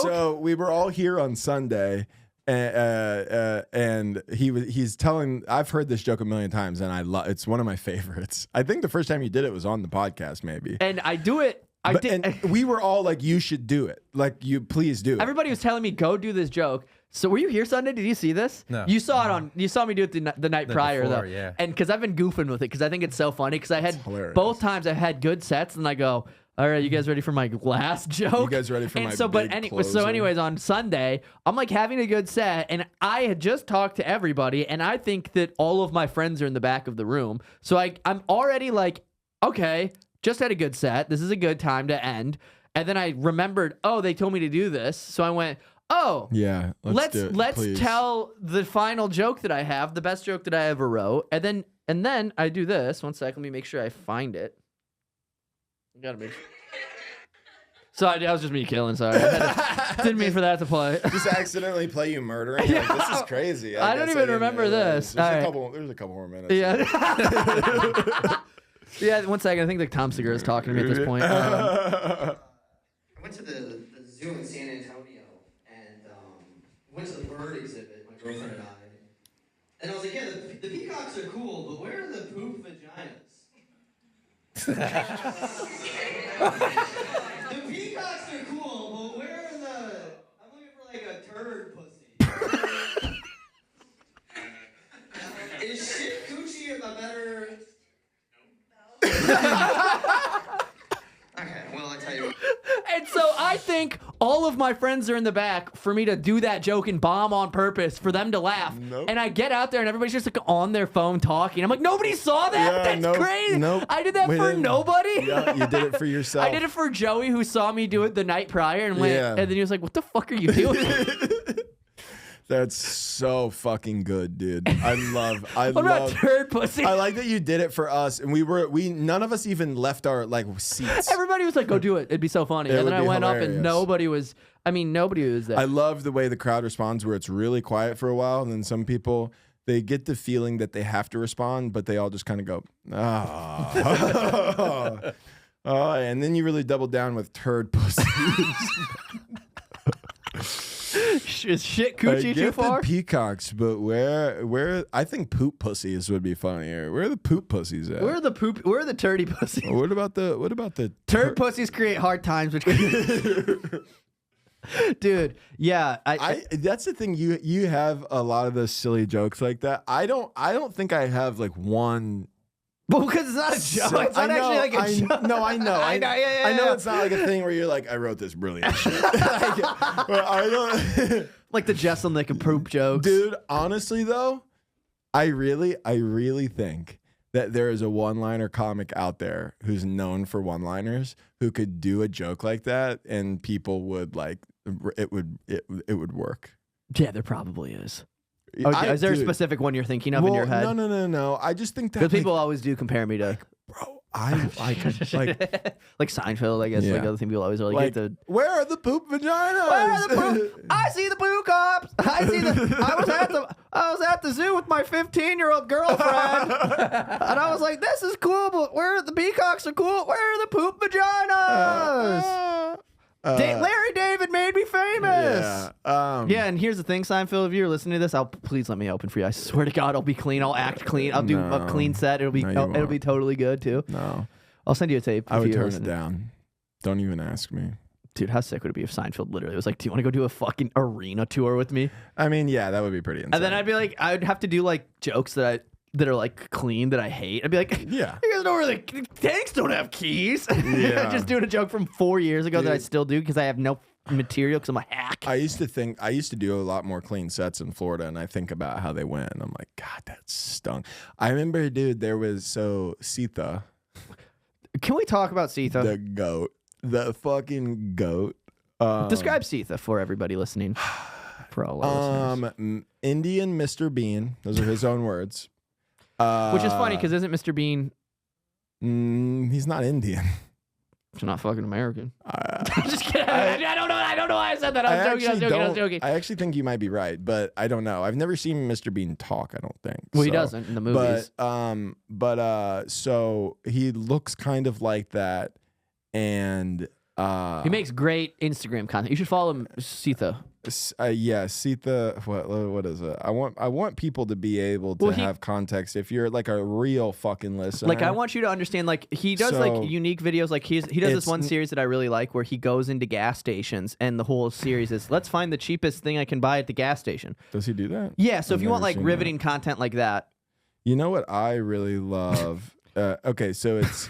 So we were all here on Sunday, and he's telling. I've heard this joke a million times, and it's one of my favorites. I think the first time you did it was on the podcast, maybe. And I do it. And we were all like, "You should do it. Like, please do it." Everybody was telling me, go do this joke. So were you here Sunday? Did you see this? No. You saw it you saw me do it the night prior, before, though. yeah. And because I've been goofing with it, because I think it's so funny. Because I had hilarious. both times I had good sets, and I go, all right, you guys ready for my last joke? You guys ready for and my so, big closer? anyways, on Sunday, I'm like having a good set, and I had just talked to everybody, and I think that all of my friends are in the back of the room. So I'm already like, okay, just had a good set. This is a good time to end. And then I remembered, oh, they told me to do this. So I went, oh, Yeah, let's do it, let's please. tell the final joke that I have, the best joke that I ever wrote. And then I do this. One sec, let me make sure I find it. I gotta make sure. So that was just me killing. Sorry, didn't mean for that to play. Just accidentally play you murdering. Like, this is crazy. I don't guess even didn't remember realize. this. All right. There's a couple more minutes. Yeah. Yeah. 1 second. I think like Tom Segura is talking to me at this point. I went to the zoo in San Antonio and went to the bird exhibit, my girlfriend and I. And I was like, yeah, the peacocks are cool, but where are the poop vaginas? The peacocks are cool, but where are I'm looking for like a turd pussy. Is shit coochie a better... Okay, well, I tell you what. And so I think all of my friends are in the back for me to do that joke and bomb on purpose for them to laugh. Nope. And I get out there and everybody's just like on their phone talking. I'm like, nobody saw that? Yeah, That's nope, crazy. nope. I did that We for didn't. nobody. Yeah, you did it for yourself. I did it for Joey, who saw me do it the night prior and went, Yeah. and then he was like, what the fuck are you doing? That's so fucking good, dude. I What about turd pussy? I like that you did it for us, and none of us even left our seats. Everybody was like, go do it. It'd be so funny. It And then would I be went up hilarious. and nobody was there. I love the way the crowd responds, where it's really quiet for a while, and then some people, they get the feeling that they have to respond, but they all just kind of go, oh. Oh, and then you really double down with turd pussy. Is shit I coochie get too far? the peacocks, but where I think poop pussies would be funnier. Where are the poop pussies at? Where are the turdy pussies? What about the Turd pussies create hard times, which dude, yeah. That's the thing. You have a lot of those silly jokes like that. I don't think I have like one. Well, because it's not a joke. It's not actually like a joke. No, I know. I know. Yeah, I know yeah. it's not like a thing where you're like, I wrote this brilliant shit. Well, I don't. Like the Jesselnick and poop jokes. Dude, honestly though, I really think that there is a one-liner comic out there who's known for one-liners who could do a joke like that and people would like it would work. Yeah, there probably is. Is there a specific one you're thinking of in your head? No. I just think that Because people always do compare me to bro, I like like Seinfeld, I guess. Yeah. Like other thing people always are like, like where are the poop vaginas? where are the poop? I see the poo cops. I was at the zoo with my 15-year-old girlfriend, and I was like, "This is cool, but where are the peacocks are cool? Where are the poop vaginas?" Larry David made me famous. Yeah. And here's the thing, Seinfeld. If you're listening to this, please let me open for you. I swear to God, I'll be clean. I'll act clean. I'll do a clean set. It'll be totally good too. No. I'll send you a tape. I if would you turn listen. it down. Don't even ask me. Dude, how sick would it be if Seinfeld literally was like, "Do you want to go do a fucking arena tour with me?" I mean, yeah, that would be pretty insane. And then I'd be like, I would have to do like jokes that that are like clean that I hate. I'd be like, Yeah. you guys know where the tanks don't have keys. Yeah. Just doing a joke from 4 years ago that I Dude. still do because I have no material because I'm a hack. I used to do a lot more clean sets in Florida, and I think about how they went. And I'm like, God, that stunk. I remember, dude, there was Sita, Can we talk about Sita? the goat, the fucking goat. Describe Sita for everybody listening. For all our listeners. Indian Mr. Bean. Those are his own words. Which is funny because isn't Mr. Bean he's not Indian. He's not fucking American? I'm just kidding. I don't know. I don't know why I said that. I was joking. I actually think you might be right, but I don't know. I've never seen Mr. Bean talk. I don't think. Well, he doesn't in the movies. So he looks kind of like that, and He makes great Instagram content. You should follow him, Sita. Yeah, Sita. What is it? I want people to be able to have context. If you're like a real fucking listener, like I want you to understand. Like he does like unique videos. Like he does this one series that I really like where he goes into gas stations and the whole series is let's find the cheapest thing I can buy at the gas station. Does he do that? Yeah. So if you want like seen riveting content like that, you know what I really love. Okay, so it's.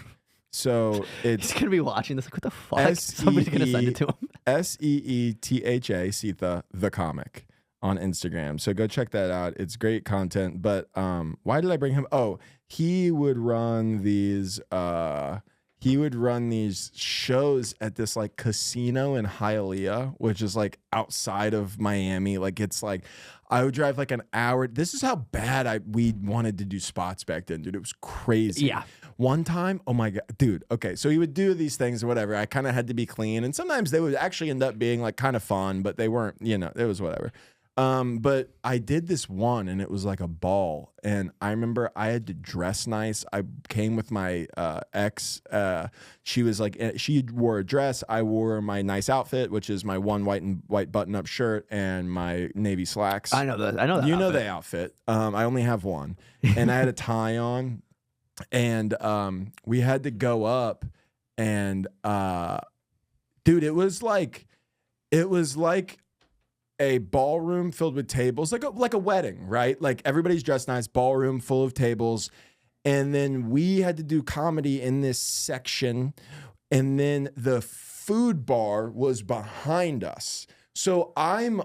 He's gonna be watching this. Like, what the fuck? Somebody's gonna send it to him. SEETHA, Sita, the comic on Instagram. So go check that out. It's great content. But why did I bring him? Oh, he would run these. He would run these shows at this like casino in Hialeah, which is like outside of Miami. Like it's like I would drive like an hour. This is how bad we wanted to do spots back then, dude. It was crazy. Yeah. One time, oh my God, dude. Okay, so he would do these things or whatever. I kind of had to be clean, and sometimes they would actually end up being like kind of fun, but they weren't. You know, it was whatever. But I did this one, and it was like a ball. And I remember I had to dress nice. I came with my ex. She was like, she wore a dress. I wore my nice outfit, which is my one white button-up shirt and my navy slacks. I know that. I know that. You outfit. know the outfit. I only have one, and I had a tie on. And we had to go up, and dude, it was like a ballroom filled with tables, like a wedding, right? Like everybody's dressed nice, ballroom full of tables, and then we had to do comedy in this section, and then the food bar was behind us. So I'm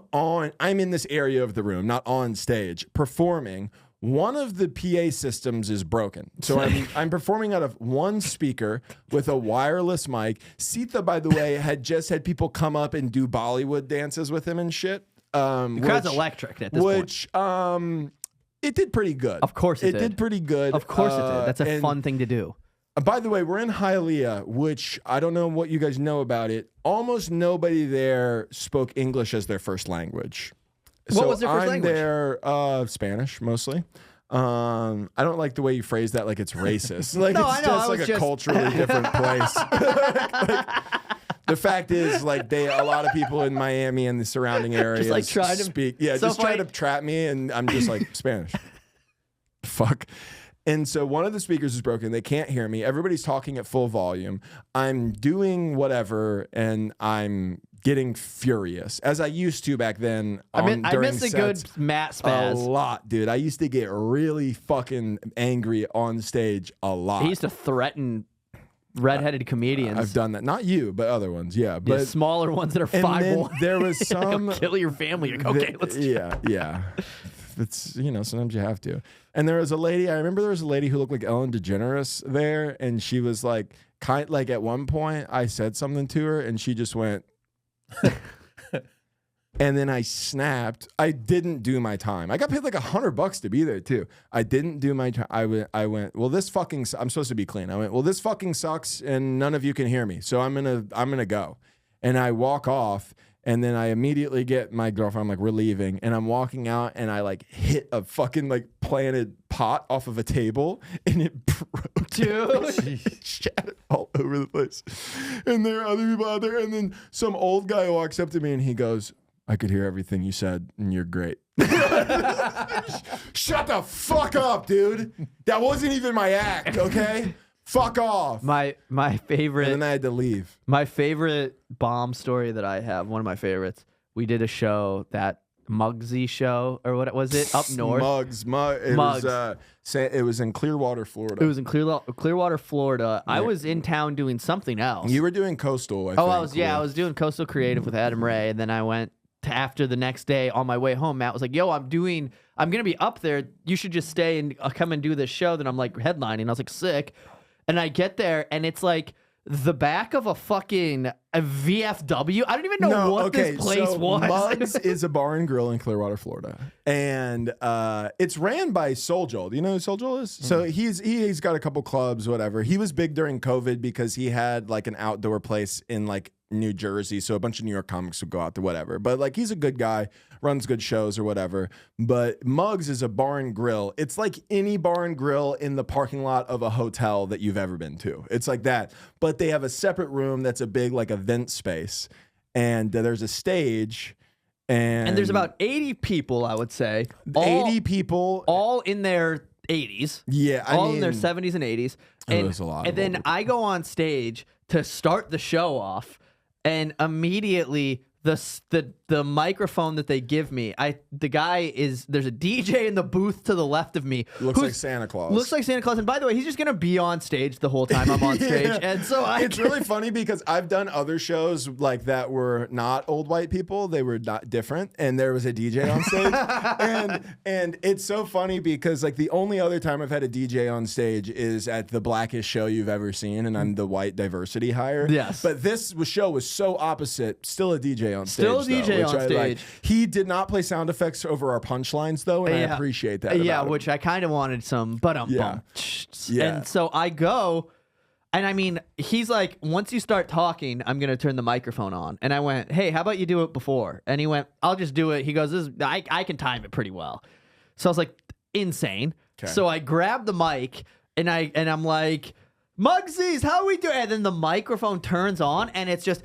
in this area of the room, not on stage, performing. One of the PA systems is broken. So I'm performing out of one speaker with a wireless mic. Sita, by the way, had just had people come up and do Bollywood dances with him and shit. The crowd's electric at this point. It did pretty good. Of course it did. It did pretty good. Of course it did. That's a fun thing to do. By the way, we're in Hialeah, which I don't know what you guys know about it. Almost nobody there spoke English as their first language. What was their first I'm language? There, Spanish mostly. I don't like the way you phrase that, like it's racist. Like No, it's I know, just like a culturally different place. The fact is, like a lot of people in Miami and the surrounding areas like trying to speak. Try to trap me, and I'm just like Spanish. Fuck. And so one of the speakers is broken. They can't hear me. Everybody's talking at full volume. I'm doing whatever, and I'm getting furious, as I used to back then. I miss a good Matt spaz. A lot, dude. I used to get really fucking angry on stage a lot. He used to threaten redheaded comedians. I've done that. Not you, but other ones. Yeah, but the smaller ones that are 5'1". There was some kill your family. Like, okay, let's. Yeah. It's, sometimes you have to. And there was a lady, I remember there was a lady who looked like Ellen DeGeneres there, and she was like, at one point I said something to her, and she just went, and then I snapped. I didn't do my time. I got paid like $100 to be there too. I didn't do my time. I went, well, this fucking, I'm supposed to be clean. I went, well, this fucking sucks, and none of you can hear me, so I'm gonna go. And I walk off. And then I immediately get my girlfriend, I'm like, we're leaving. And I'm walking out, and I like hit a fucking like planted pot off of a table, and it broke. Dude. It shattered all over the place. And there are other people out there. And then some old guy walks up to me, and he goes, I could hear everything you said, and you're great. Shut the fuck up, dude. That wasn't even my act, okay? Fuck off. My favorite. And then I had to leave. My favorite bomb story that I have, one of my favorites. We did a show that Muggsy show or what was it up north? Mugs. It was in Clearwater, Florida. It was in Clearwater, Florida. I was in town doing something else. You were doing Coastal, I think. I was doing Coastal Creative with Adam Ray, and then I went to after the next day on my way home. Matt was like, "Yo, I'm gonna be up there. You should just stay and come and do this show." Then I'm like headlining. I was like, sick, and I get there, and it's like the back of a VFW. I don't even know what this place was. Mugs is a bar and grill in Clearwater, Florida, and it's ran by Soul Joel. Do you know who Soul Joel is? So he's got a couple clubs, whatever. He was big during COVID because he had like an outdoor place in like New Jersey, so a bunch of New York comics would go out to whatever. But like he's a good guy, runs good shows or whatever. But Mugs is a bar and grill. It's like any bar and grill in the parking lot of a hotel that you've ever been to. It's like that. But they have a separate room that's a big like event space, and there's a stage. And there's about 80 people, I would say. 80 people. All in their 80s. Yeah. All in their 70s and 80s. And, there's a lot. And then I go on stage to start the show off, and immediately the microphone that they give me, there's a DJ in the booth to the left of me. Looks like Santa Claus. Looks like Santa Claus. And by the way, he's just gonna be on stage the whole time I'm on stage. And so it's really funny because I've done other shows like that were not old white people. They were not different, and there was a DJ on stage. and it's so funny because like the only other time I've had a DJ on stage is at the blackest show you've ever seen, and I'm the white diversity hire. Yes. But this show was so opposite. Still a DJ on stage. Still a DJ on stage. Like. He did not play sound effects over our punchlines though, and I appreciate that. Yeah, about him. which I kind of wanted some, but Yeah. And so I go, and I mean, he's like, once you start talking, I'm gonna turn the microphone on. And I went, hey, how about you do it before? And he went, I'll just do it. He goes, I can time it pretty well. So I was like, insane. Okay. So I grabbed the mic and I'm like, Mugsies, how we doing? And then the microphone turns on, and it's just.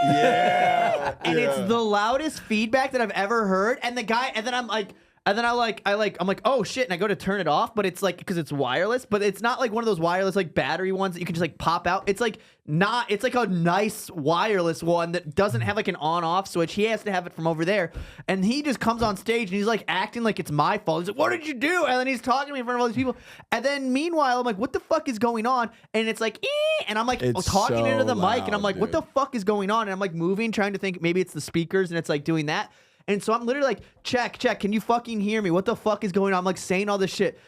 Yeah. And it's the loudest feedback that I've ever heard. And the guy, and then I'm like, I'm like, oh shit, and I go to turn it off, but it's like, because it's wireless, but it's not like one of those wireless like battery ones that you can just like pop out. It's like it's like a nice wireless one that doesn't have like an on-off switch. He has to have it from over there, and he just comes on stage and he's like acting like it's my fault. He's like, what did you do? And then he's talking to me in front of all these people, and then meanwhile I'm like, what the fuck is going on? And it's like, and I'm like It's talking so into the mic, and I'm loud, like, what the dude. fuck is going on? And I'm like moving, trying to think maybe it's the speakers, and it's like doing that. And so I'm literally like, check, can you fucking hear me? What the fuck is going on? I'm like saying all this shit.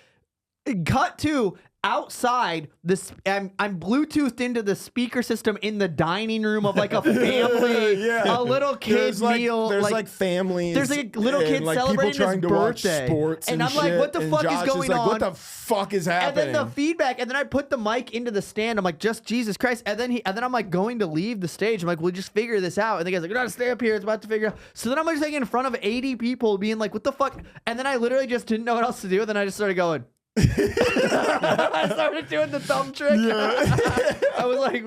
Cut to outside this, I'm Bluetoothed into the speaker system in the dining room of like a family, a little kid meal. There's like families. There's like a little kid and, like, celebrating people trying his to watch birthday. sports and I'm shit, like, what the and fuck Josh is going like, on? What the fuck is And happening? then the feedback, and then I put the mic into the stand. I'm like, just Jesus Christ. And then I'm like going to leave the stage. I'm like, we'll just figure this out. And the guy's like, you gotta stay up here. It's about to figure out. So then I'm just like in front of 80 people being like, what the fuck? And then I literally just didn't know what else to do. And then I just started going. I started doing the thumb trick. Yeah. I was like,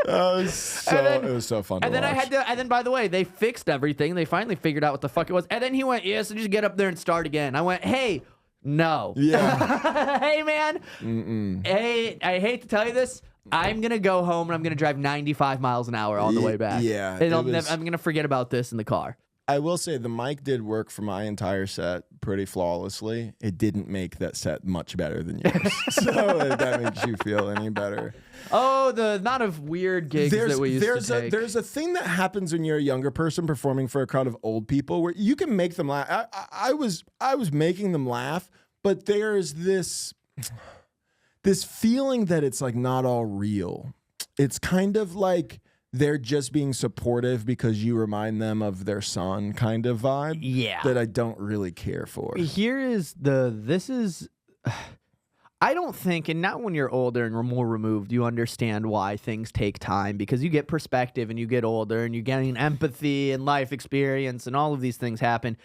it was so fun. And then and then by the way, they fixed everything. They finally figured out what the fuck it was. And then he went, yeah, so just get up there and start again. I went, hey, no. Yeah. Hey, man. Hey, I hate to tell you this. I'm going to go home and I'm going to drive 95 miles an hour on the way back. Yeah. I'm going to forget about this in the car. I will say the mic did work for my entire set pretty flawlessly. It didn't make that set much better than yours. So if that makes you feel any better. Oh, the amount of weird gigs that we used to take. There's a thing that happens when you're a younger person performing for a crowd of old people where you can make them laugh. I was making them laugh, but there's this feeling that it's like not all real. It's kind of like they're just being supportive because you remind them of their son kind of vibe. Yeah. That I don't really care for. I don't think, and not when you're older and more removed, you understand why things take time, because you get perspective and you get older and you're getting empathy and life experience and all of these things happen.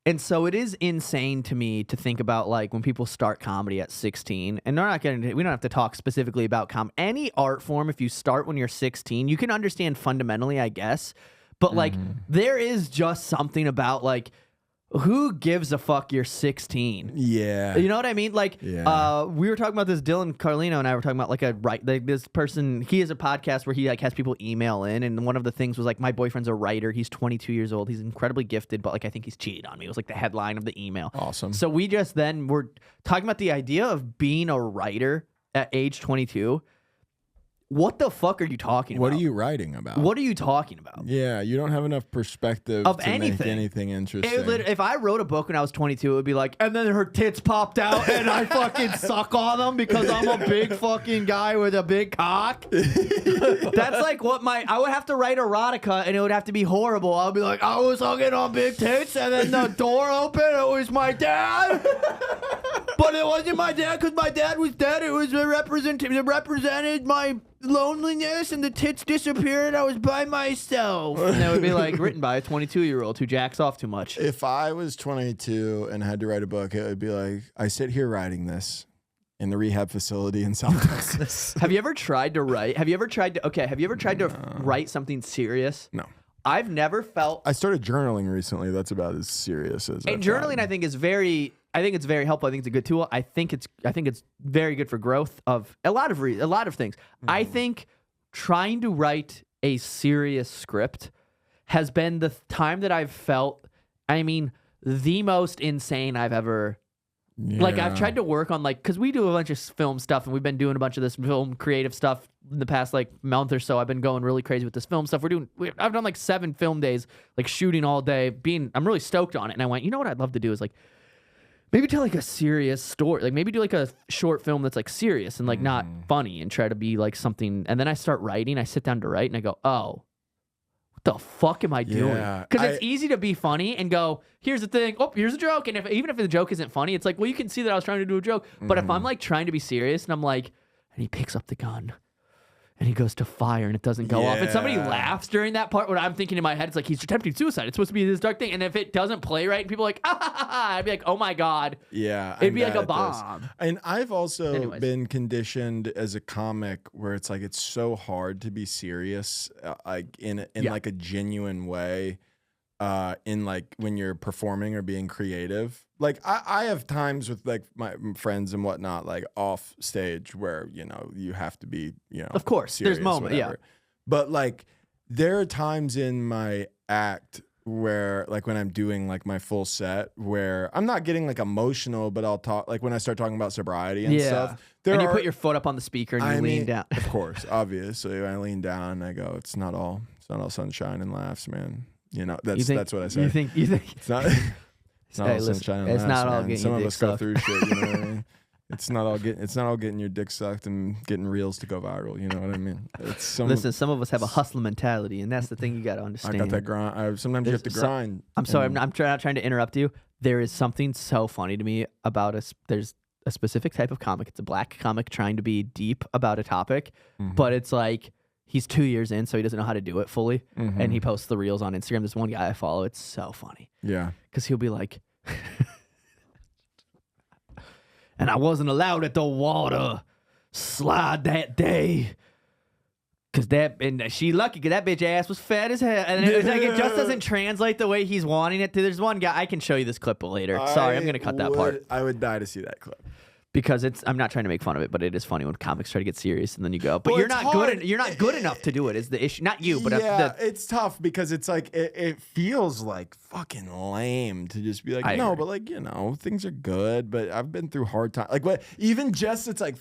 And so it is insane to me to think about like when people start comedy at 16, and we don't have to talk specifically about any art form. If you start when you're 16, you can understand fundamentally, I guess. But like there is just something about like who gives a fuck you're 16? Yeah. You know what I mean? Like, Yeah. we were talking about this. Dillon Carlino and I were talking about this person. He has a podcast where he like has people email in, and one of the things was like, my boyfriend's a writer. He's 22 years old. He's incredibly gifted, but like I think he's cheated on me. It was like the headline of the email. Awesome. So we just then were talking about the idea of being a writer at age 22. What the fuck are you talking about? What are you writing about? What are you talking about? Yeah, you don't have enough perspective Of to anything. make anything interesting. If I wrote a book when I was 22, it would be like, and then her tits popped out and I fucking suck on them because I'm a big fucking guy with a big cock. That's like what I would have to write erotica and it would have to be horrible. I'll be like, I was hugging on big tits and then the door opened. It was my dad. But it wasn't my dad because my dad was dead. It was it represented my loneliness and the tits disappeared. I was by myself. And that would be like written by a 22-year-old who jacks off too much. If I was 22 and had to write a book, it would be like, I sit here writing this in the rehab facility in South Texas. Have you ever tried to write? Have you ever tried to write something serious? No. I've never felt. I started journaling recently. That's about as serious as I've And journaling, gotten. I think, is very. I think it's very helpful. I think it's a good tool. I think it's very good for growth of a lot of things. I think trying to write a serious script has been the time that I've felt. I mean, the most insane I've ever. Like, I've tried to work on, like, because we do a bunch of film stuff, and we've been doing a bunch of this film creative stuff in the past, like, month or so. I've been going really crazy with this film stuff. I've done, like, 7 film days, like, shooting all day. I'm really stoked on it. And I went, you know what I'd love to do is, like, maybe tell, like, a serious story. Like, maybe do, like, a short film that's, like, serious and, like, not funny and try to be, like, something. And then I start writing. I sit down to write, and I go, oh. What the fuck am I doing? Because it's easy to be funny and go, here's the thing. Oh, here's a joke. And even if the joke isn't funny, it's like, well, you can see that I was trying to do a joke. But if I'm like trying to be serious and I'm like, and he picks up the gun and he goes to fire and it doesn't go off. And somebody laughs during that part, what I'm thinking in my head, it's like, he's attempting suicide. It's supposed to be this dark thing. And if it doesn't play right and people are like, ah, ha, ha, ha, I'd be like, oh my God. Yeah. It'd be like a bomb. And I've also been conditioned as a comic where it's like, it's so hard to be serious, like in like a genuine way, in like when you're performing or being creative. Like I have times with like my friends and whatnot, like off stage where, you know, you have to be, you know, of course, serious, there's moments, whatever. But like there are times in my act where like when I'm doing like my full set where I'm not getting like emotional, but I'll talk like when I start talking about sobriety and stuff. And you put your foot up on the speaker and you lean down. Of course, obviously. I lean down and I go, it's not all sunshine and laughs, man. You know, that's what I say. You think it's not it's not all sunshine and laughs. It's not all man. getting Some your of dick us go sucked. through shit, you know what I mean? It's not all getting your dick sucked and getting reels to go viral. You know what I mean? Listen, some of us have a hustler mentality, and that's the thing you got to understand. I got that grind. Sometimes you have to grind. I'm sorry, I'm not trying to interrupt you. There is something so funny to me about us. There's a specific type of comic. It's a black comic trying to be deep about a topic, but it's like he's 2 years in, so he doesn't know how to do it fully, and he posts the reels on Instagram. There's one guy I follow. It's so funny. Yeah, because he'll be like. And I wasn't allowed at the water slide that day. She lucky because that bitch ass was fat as hell. And it's like, it just doesn't translate the way he's wanting it to. There's one guy, I can show you this clip later. Sorry, I'm going to cut that part. I would die to see that clip. Because I'm not trying to make fun of it, but it is funny when comics try to get serious and then you go, but Well, you're not good enough to do it is the issue. Not you, but it's tough because it's like it feels like fucking lame to just be like, I no, agree. but like, you know, things are good, but I've been through hard times. Like what even just it's like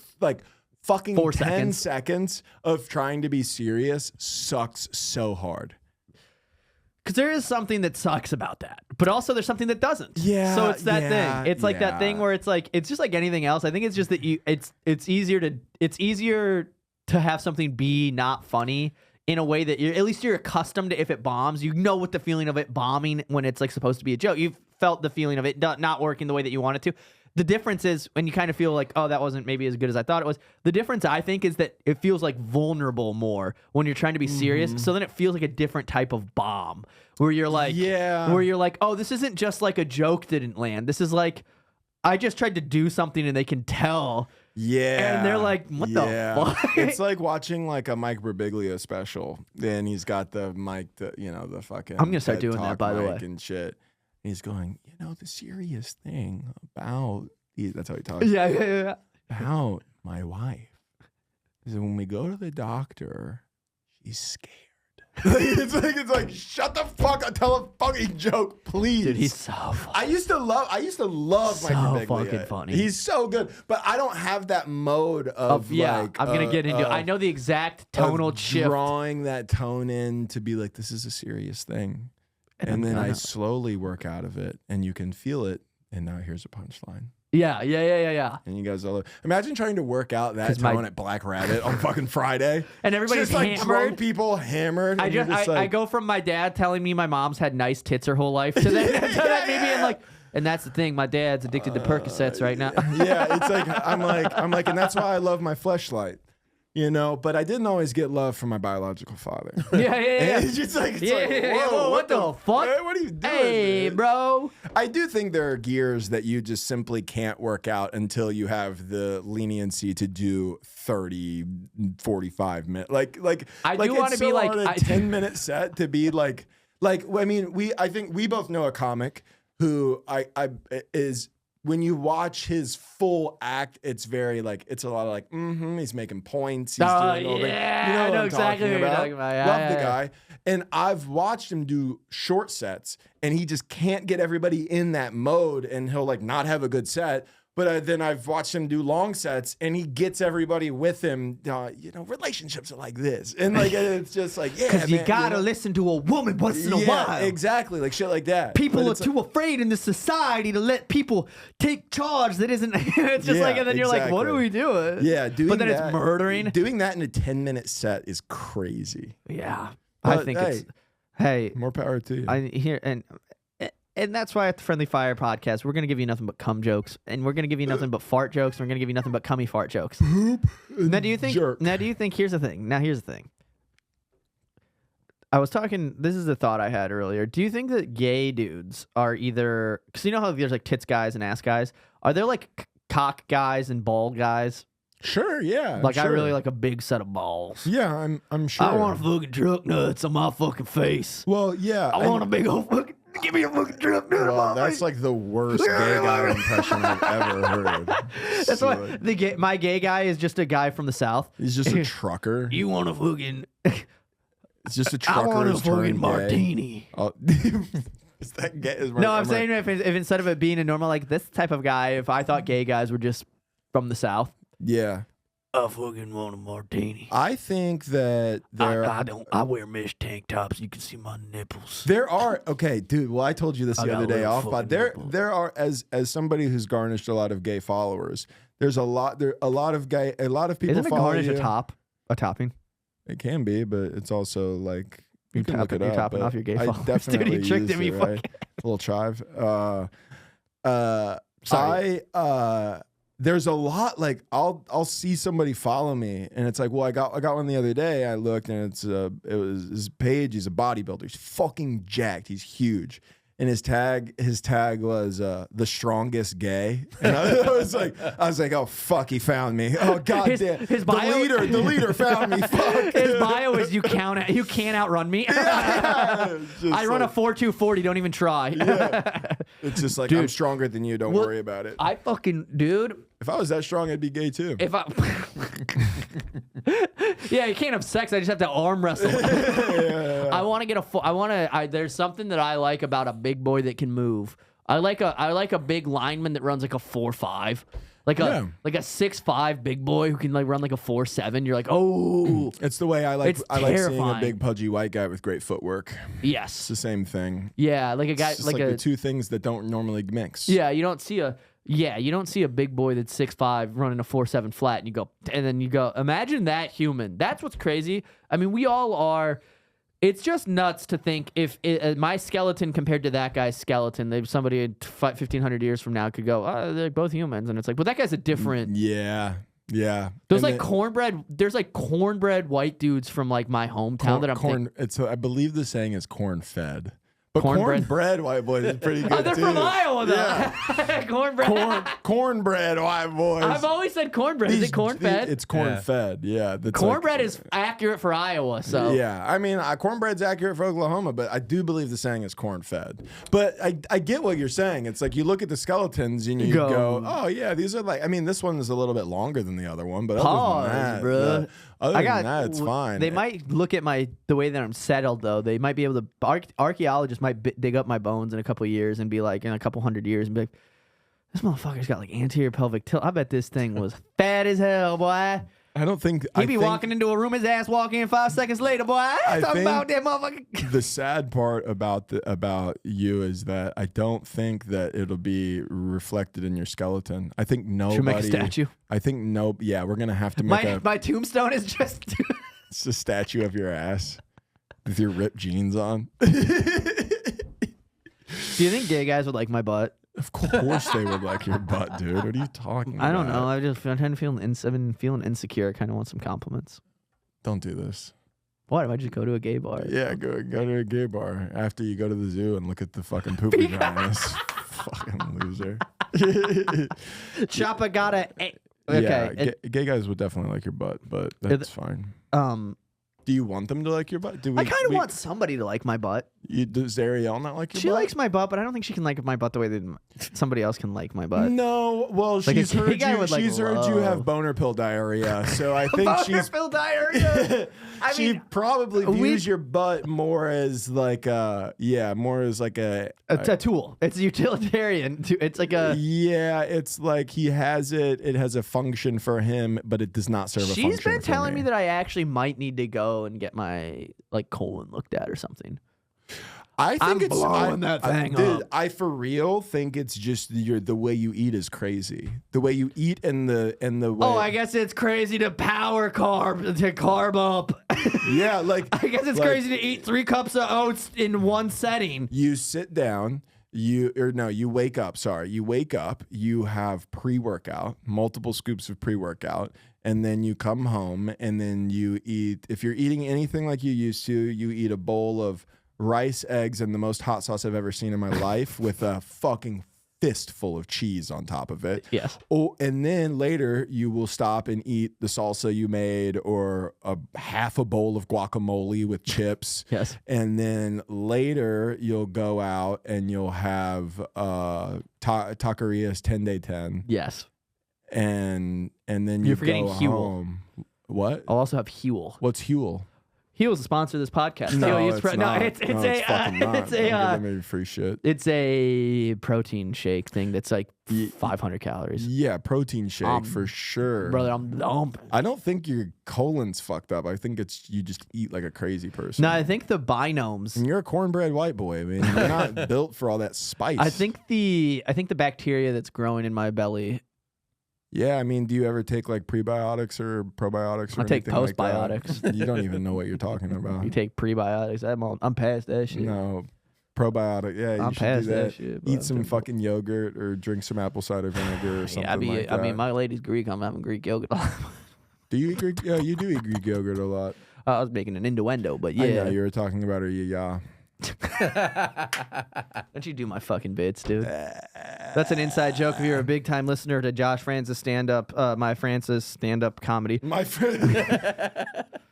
fucking 4 10 seconds. seconds of trying to be serious sucks so hard. Because there is something that sucks about that, but also there's something that doesn't. Yeah. So it's that thing. It's like that yeah. thing where it's like it's just like anything else. I think it's just that it's easier to have something be not funny in a way that at least you're accustomed to. If it bombs, you know what the feeling of it bombing when it's like supposed to be a joke. You've felt the feeling of it not working the way that you want it to. The difference is when you kind of feel like, oh, that wasn't maybe as good as I thought it was. The difference, I think, is that it feels like vulnerable more when you're trying to be serious. So then it feels like a different type of bomb where you're like, oh, this isn't just like a joke didn't land. This is like, I just tried to do something and they can tell. Yeah. And they're like, what the fuck? It's like watching like a Mike Birbiglia special. Then he's got the mic, the fucking I'm going to start TED doing that, Talk by the way. mic and shit. he's going, the serious thing about that's how he talks. Yeah. About my wife is that when we go to the doctor, she's scared. it's like shut the fuck up, tell a fucking joke, please. Dude, he's so funny. I used to love So Mike Birbiglia. fucking funny. He's so good, but I don't have that mode of I'm gonna get into. I know the exact tonal shift. Drawing that tone in to be like, this is a serious thing, and then I slowly work out of it, and you can feel it. And now here's a punchline. Yeah. And you guys all imagine trying to work out that tone at Black Rabbit on fucking Friday, and everybody's just like hammered. drunk people hammered. I go from my dad telling me my mom's had nice tits her whole life to that, me being like, and that's the thing, my dad's addicted to Percocets right now. Yeah, it's like I'm like, and that's why I love my fleshlight. But I didn't always get love from my biological father. Yeah. And it's just like, whoa, what the fuck? Hey, what are you doing? Hey, man? bro. I do think there are gears that you just simply can't work out until you have the leniency to do 30, 45 minutes. Like I do want to be like a 10-minute set to be like I think we both know a comic who is. When you watch his full act, it's very it's a lot of he's making points. He's doing all the, I know exactly what you're talking about. Love the guy. And I've watched him do short sets, and he just can't get everybody in that mode, and he'll not have a good set. But then I've watched him do long sets, and he gets everybody with him. Relationships are like this, and it's just because you gotta listen to a woman once in a while. Exactly, shit like that. People are too afraid in this society to let people take charge. That isn't. It's just and then you're like, what are we doing? Yeah, but then it's murdering. Doing that in a 10-minute set is crazy. Yeah, but I think it's. More power to you. I hear and that's why at the Friendly Fire podcast, we're going to give you nothing but cum jokes, and we're going to give you nothing but fart jokes, and we're going to give you nothing but cummy fart jokes. Now, do you think, here's the thing. I was talking, this is a thought I had earlier. Do you think that gay dudes are either, because you know how there's tits guys and ass guys? Are there cock guys and ball guys? Sure, yeah. I really like a big set of balls. Yeah, I'm sure. I want fucking truck nuts on my fucking face. Well, yeah. I want a big old fucking. Give me a fucking truck nut. Well, that's the worst gay guy impression I've ever heard. That's why my gay guy is just a guy from the South. He's just a trucker. You want a fucking? It's just a trucker. I want a fucking martini. Oh, is that gay? No, I'm saying if instead of it being a normal this type of guy, if I thought gay guys were just from the South. Yeah. I fucking want a martini. I think that I wear mesh tank tops. You can see my nipples. There are dude. Well, I told you this the other day off, but there are as somebody who's garnished a lot of gay followers. There's a lot people. Isn't a garnish a topping? It can be, but it's also you can look it up. You're topping off your gay followers. Definitely Dude, you tricked me. Right? A little chive. Sorry. There's a lot I'll see somebody follow me, and it's well, I got one the other day. I looked, and it was his page. He's a bodybuilder. He's fucking jacked. He's huge. And his tag was the strongest gay. And I was like, oh fuck, he found me. Oh goddamn, his bio, the leader found me. Fuck. His bio is you can't outrun me. I run a 4.240. Don't even try. Yeah. It's just dude, I'm stronger than you. Don't worry about it. I fucking dude. If I was that strong, I'd be gay too. Yeah, you can't have sex. I just have to arm wrestle. Yeah. I want to get there's something that I like about a big boy that can move. I like a big lineman that runs a 4.5. Like a 6'5" big boy who can run a 4.7. You're oh, it's the way I like. It's I like seeing a terrifying. big pudgy white guy with great footwork. Yes, It's the same thing. yeah, like a guy It's just the two things that don't normally mix. Yeah, you don't see a big boy that's 6'5" running a 4.7 flat, and then you go, imagine that human. That's what's crazy. I mean, we all are. It's just nuts to think if my skeleton compared to that guy's skeleton, somebody 1,500 years from now could go, they're both humans, and it's but that guy's a different. Yeah. Yeah. There's cornbread. There's cornbread white dudes from my hometown that I'm corn. I believe the saying is corn fed. But Cornbread. cornbread white boys is pretty good They're too. from Iowa, though. Yeah. Cornbread. Cornbread white boys. I've always said cornbread. Is it corn-fed? It's corn-fed. Yeah. That's Cornbread like, is accurate for Iowa, so. Yeah, I mean, cornbread's accurate for Oklahoma, but I do believe the saying is corn-fed. But I get what you're saying. It's like you look at the skeletons and you go, oh yeah, these are like. I mean, this one is a little bit longer than the other one, but other than that, bro. Other than that, it's fine. They might look at the way that I'm settled, though. They might be able to. Archaeologists might dig up my bones in a couple of years and be like, in a couple hundred years, and be like, this motherfucker's got like anterior pelvic tilt. I bet this thing was fat as hell, boy. I don't think He'd be walking into a room, his ass walking in 5 seconds later, boy. I talking about that motherfucker. The sad part about you is that I don't think that it'll be reflected in your skeleton. I think nobody. Should we make a statue? I think yeah, we're gonna have to make my tombstone is just. It's a statue of your ass with your ripped jeans on. Do you think gay guys would like my butt? Of course they would like your butt, dude. What are you talking about? I don't know. I'm kind of feeling insecure. I kind of want some compliments. Don't do this. What if I just go to a gay bar? Yeah, go to a gay bar after you go to the zoo and look at the fucking poopy giants. Fucking loser. Choppa got it. Okay. Yeah, gay guys would definitely like your butt, but that's fine. Do you want them to like your butt? I kind of want somebody to like my butt. Does Ariel not like your butt? She likes my butt, but I don't think she can like my butt the way that somebody else can like my butt. No, well, Like she's heard you. she's heard you have boner pill diarrhea, so I think boner pill diarrhea. she probably views your butt more as like a tool. It's utilitarian. It's like a. Yeah, it's like he has it. It has a function for him, but it does not serve a function. She's been telling me that I actually might need to go and get my colon looked at or something. I think it's blowing that thing up. I for real think it's just the way you eat is crazy. The way you eat and the way. Oh, I guess it's crazy to carb up. Yeah, like I guess it's crazy to eat 3 cups of oats in one setting. You sit down. You wake up. Sorry, you wake up. You have pre-workout, multiple scoops of pre-workout, and then you come home and then you eat. If you're eating anything like you used to, you eat a bowl of rice, eggs, and the most hot sauce I've ever seen in my life with a fucking fistful of cheese on top of it. Yes. Oh, and then later you will stop and eat the salsa you made or half a bowl of guacamole with chips. Yes. And then later you'll go out and you'll have Taqueria's 10-day 10. Yes. And then You're forgetting go Huel. home. What? I'll also have Huel. What's Huel? Huel's a sponsor of this podcast. No, Huel, it's not. it's No, a fucking not. it's Don't a give them any free shit. it's a protein shake thing that's like 500 calories. Yeah, protein shake for sure. Brother, I'm dumping. I don't think your colon's fucked up. I think it's you just eat like a crazy person. No, I think the binomes. And you're a cornbread white boy. I mean, you're not built for all that spice. I think the bacteria that's growing in my belly. Yeah, I mean, do you ever take like prebiotics or probiotics or I take anything like that? postbiotics. You don't even know what you're talking about. You take prebiotics. I'm past that shit. No. Probiotic. Yeah, you I'm should past do that. that shit, bro. Eat some fucking yogurt or drink some apple cider vinegar or something Yeah, like that. I mean, my lady's Greek. I'm having Greek yogurt. Do you eat Greek? Yeah, you do eat Greek yogurt a lot. I was making an innuendo, but yeah. I know you were talking about her. Yeah. Don't you do my fucking bits, dude? That's an inside joke. If you're a big time listener to Josh Francis stand-up, my Francis stand-up comedy. My friend.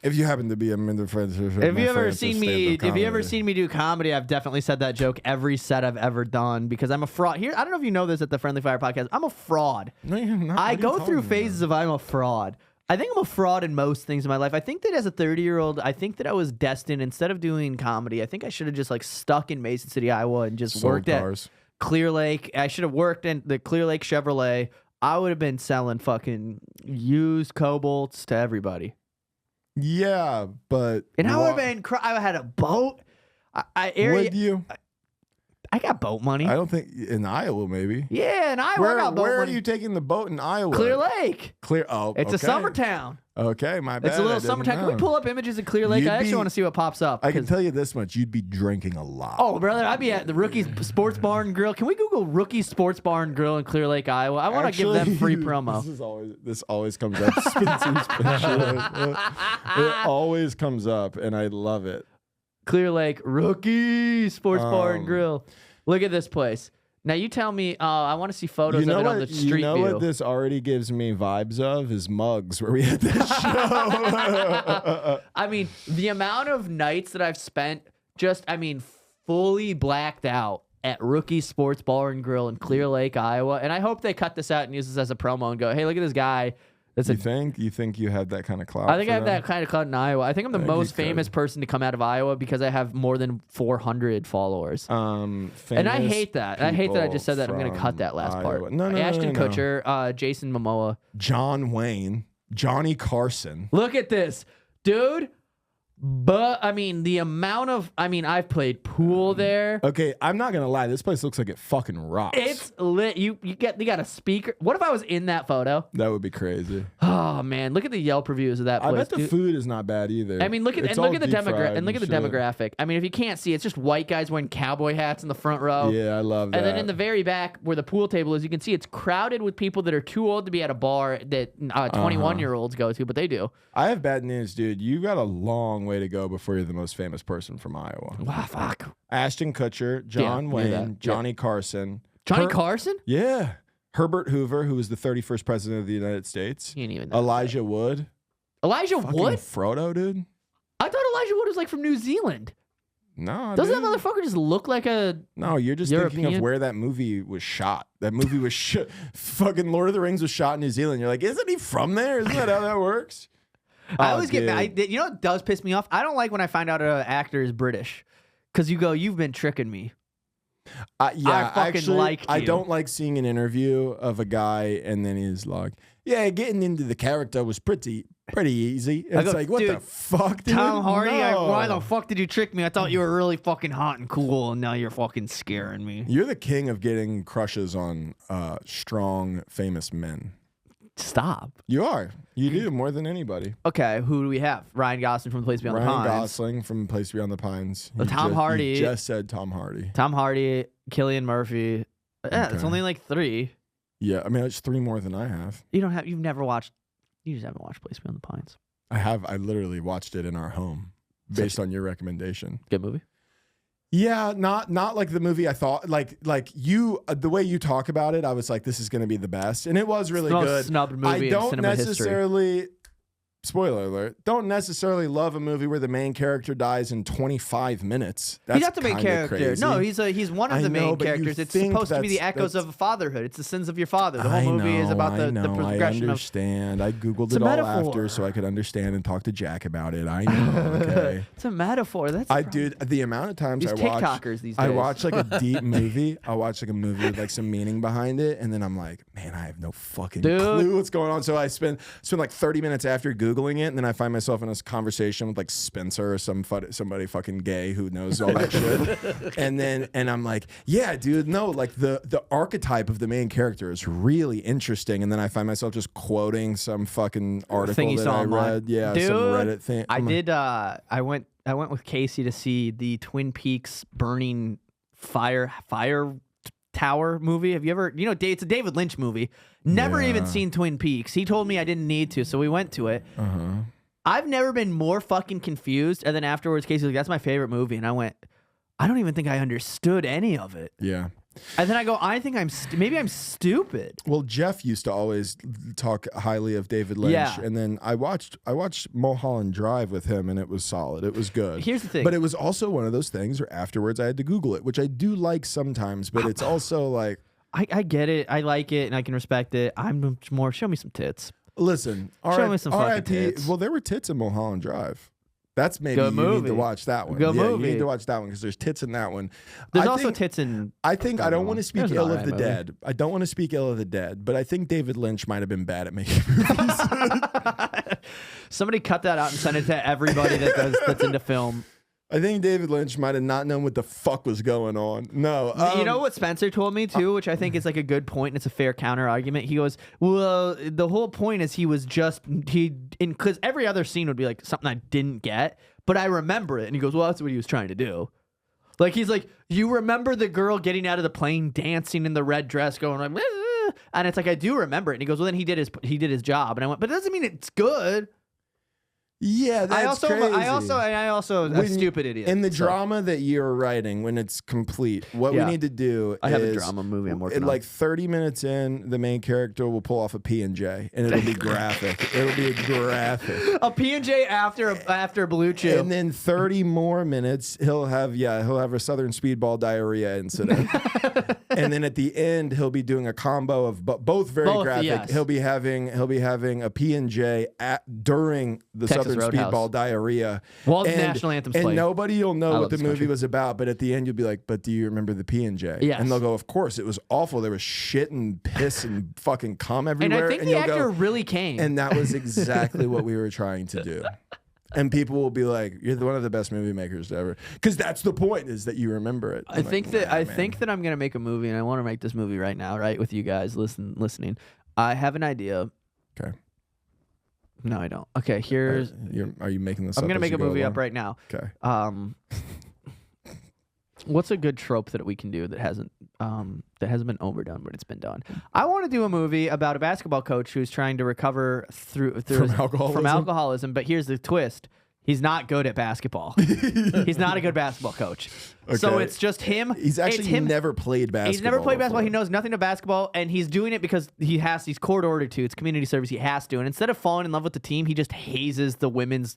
If you happen to be a member friend, If you ever seen me do comedy, I've definitely said that joke every set I've ever done because I'm a fraud. Here, I don't know if you know this at the Friendly Fire podcast. I'm a fraud. No, you're not. I go through phases of I'm a fraud. I think I'm a fraud in most things in my life. I think that as a 30-year-old, I think that I was destined, instead of doing comedy, I think I should have just like stuck in Mason City, Iowa and just worked at Clear Lake. I should have worked in the Clear Lake Chevrolet. I would have been selling fucking used Cobalts to everybody. Yeah, but And I would have been, I had a boat. Would you? I got boat money. I don't think in Iowa, maybe. Yeah, in Iowa, I got boat Where money. are you taking the boat in Iowa? Clear Lake. It's a summer town. Okay, my bad. It's a little summertime. Can we pull up images of Clear Lake? I actually want to see what pops up. I can tell you this much: you'd be drinking a lot. Oh, brother, I'd be at the Rookies Sports Bar and Grill. Can we Google Rookies Sports Bar and Grill in Clear Lake, Iowa? I want to give them free promo. This always comes up. Spencer's picture. It always comes up, and I love it. Clear Lake Rookie Sports Bar and Grill. Look at this place. Now you tell me. I want to see photos of it on the street You know view. what this already gives me vibes of is Mugs, where we had this show. I mean, the amount of nights that I've spent fully blacked out at Rookie Sports Bar and Grill in Clear Lake, Iowa. And I hope they cut this out and use this as a promo and go, hey, look at this guy. That's You think you had that kind of clout? I think for I have them? that kind of clout in Iowa. I think I'm the most famous person to come out of Iowa because I have more than 400 followers. And I hate that. I hate that I just said that. I'm going to cut that last part. No, Ashton Kutcher, Jason Momoa. John Wayne, Johnny Carson. Look at this. Dude. But, I mean, the amount of... I mean, I've played pool there. Okay, I'm not going to lie. This place looks like it fucking rocks. It's lit. You got a speaker. What if I was in that photo? That would be crazy. Oh, man. Look at the Yelp reviews of that place. I bet the food is not bad either. I mean, look at the demographic. I mean, if you can't see, it's just white guys wearing cowboy hats in the front row. Yeah, I love that. And then in the very back where the pool table is, you can see it's crowded with people that are too old to be at a bar that 21-year-olds go to, but they do. I have bad news, dude. You got a long way to go before you're the most famous person from Iowa. Wow, fuck. Ashton Kutcher, John Wayne, Johnny Carson. Johnny Carson? Yeah. Herbert Hoover, who was the 31st president of the United States. You didn't even know Elijah Wood. Elijah Fucking Wood? Frodo, dude. I thought Elijah Wood was like from New Zealand. No, Doesn't dude. that motherfucker just look like a... No, you're just thinking of where that movie was shot. That movie was fucking Lord of the Rings was shot in New Zealand. You're like, isn't he from there? Isn't that how that works? I always get mad. You know what does piss me off? I don't like when I find out an actor is British. Because you go, you've been tricking me. Yeah, I fucking liked I you. don't like seeing an interview of a guy and then he's like, yeah, getting into the character was pretty easy. And it's like, what the fuck, dude? Tom Hardy, No. why the fuck did you trick me? I thought you were really fucking hot and cool, and now you're fucking scaring me. You're the king of getting crushes on strong, famous men. Stop. You are. You do more than anybody. Okay, who do we have? Ryan Gosling from Place Beyond the Pines. Ryan Gosling from Place Beyond the Pines. Tom Hardy. You just said Tom Hardy. Tom Hardy, Cillian Murphy. Yeah, it's only like 3. Yeah, I mean, it's 3 more than I have. You've never watched, you just haven't watched Place Beyond the Pines. I have. I literally watched it in our home based on your recommendation. Good movie. Yeah, not like the movie I thought. Like you, the way you talk about it, I was like, this is going to be the best, and it was really It's the good. most snubbed movie in cinema history. Spoiler alert, don't necessarily love a movie where the main character dies in 25 minutes. That's He's not the main character. crazy. No, he's one of the main characters. It's supposed to be the echoes of fatherhood. It's the sins of your father. The whole movie is about the progression I understand. I Googled it all after so I could understand and talk to Jack about it. I know, okay. It's a metaphor. Dude, the amount of times these TikTokers these days. I watch like a deep movie. I watch like a movie with like some meaning behind it, and then I'm like, man, I have no fucking clue what's going on. So I spend like 30 minutes after Googling it, and then I find myself in a conversation with like Spencer or somebody fucking gay who knows all that shit. And I'm like, yeah, dude, no, like the archetype of the main character is really interesting. And then I find myself just quoting some fucking article that I read. Yeah, dude, some Reddit thing. I went with Casey to see the Twin Peaks burning fire tower movie. Have you ever, it's a David Lynch movie. Never even seen Twin Peaks. He told me I didn't need to, so we went to it. I've never been more fucking confused. And then afterwards, Casey was like, that's my favorite movie. And I went, I don't even think I understood any of it. Yeah. And then I go, I think maybe I'm stupid. Well, Jeff used to always talk highly of David Lynch, and then I watched Mulholland Drive with him, and it was solid. It was good. Here's the thing, but it was also one of those things where afterwards I had to Google it, which I do like sometimes, but it's also like I get it, I like it, and I can respect it. I'm more show me some tits. Listen, show me some fucking tits. Well, there were tits in Mulholland Drive. That's maybe Good movie. You need to watch that one. Good movie. You need to watch that one because there's tits in that one. There's also tits in... I think I don't want to speak ill of the movie. dead. I don't want to speak ill of the dead, but I think David Lynch might have been bad at making movies. Somebody cut that out and send it to everybody that's into film. I think David Lynch might have not known what the fuck was going on. No. You know what Spencer told me too, which I think is like a good point and it's a fair counter argument. He goes, well, the whole point is because every other scene would be like something I didn't get, but I remember it. And he goes, well, that's what he was trying to do. Like, he's like, you remember the girl getting out of the plane, dancing in the red dress, going like, and it's like, I do remember it. And he goes, well, then he did his job. And I went, but it doesn't mean it's good. Yeah, that's crazy. I also a stupid idiot. In the drama that you're writing, when it's complete, what we need to do I have a drama movie I'm working on. Like 30 minutes in, the main character will pull off a P&J, and it'll be graphic. It'll be graphic. A P&J after Blue Chew. And then 30 more minutes, he'll have a Southern Speedball diarrhea incident. And then at the end, he'll be doing a combo of both very graphic. Yes. He'll be having a P&J during the Texas Southern Roadhouse. Speedball diarrhea. While the national anthem's and playing. nobody will know I what love the this movie country. was about, but at the end you'll be like, but do you remember the P&J? Yes. And they'll go, of course, it was awful. There was shit and piss and fucking cum And everywhere. I think the you'll actor go, really came. and that was exactly what we were trying to do. And people will be like, "You're one of the best movie makers ever," because that's the point, is that you remember it. I think that I'm gonna make a movie, and I want to make this movie right now, right, with you guys listening. I have an idea. Okay. No, I don't. Okay, here's. Are you making this? I'm up gonna as make you a go movie along? up right now. Okay. What's a good trope that we can do that hasn't been overdone, but it's been done? I want to do a movie about a basketball coach who's trying to recover from alcoholism. But here's the twist: he's not good at basketball. He's not a good basketball coach. Okay. So it's just him. He's actually never played basketball. He's never played basketball. before. He knows nothing of basketball, and he's doing it because he's court ordered to. It's community service. He has to. And instead of falling in love with the team, he just hazes the 11th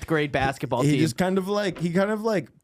grade basketball team. He kind of like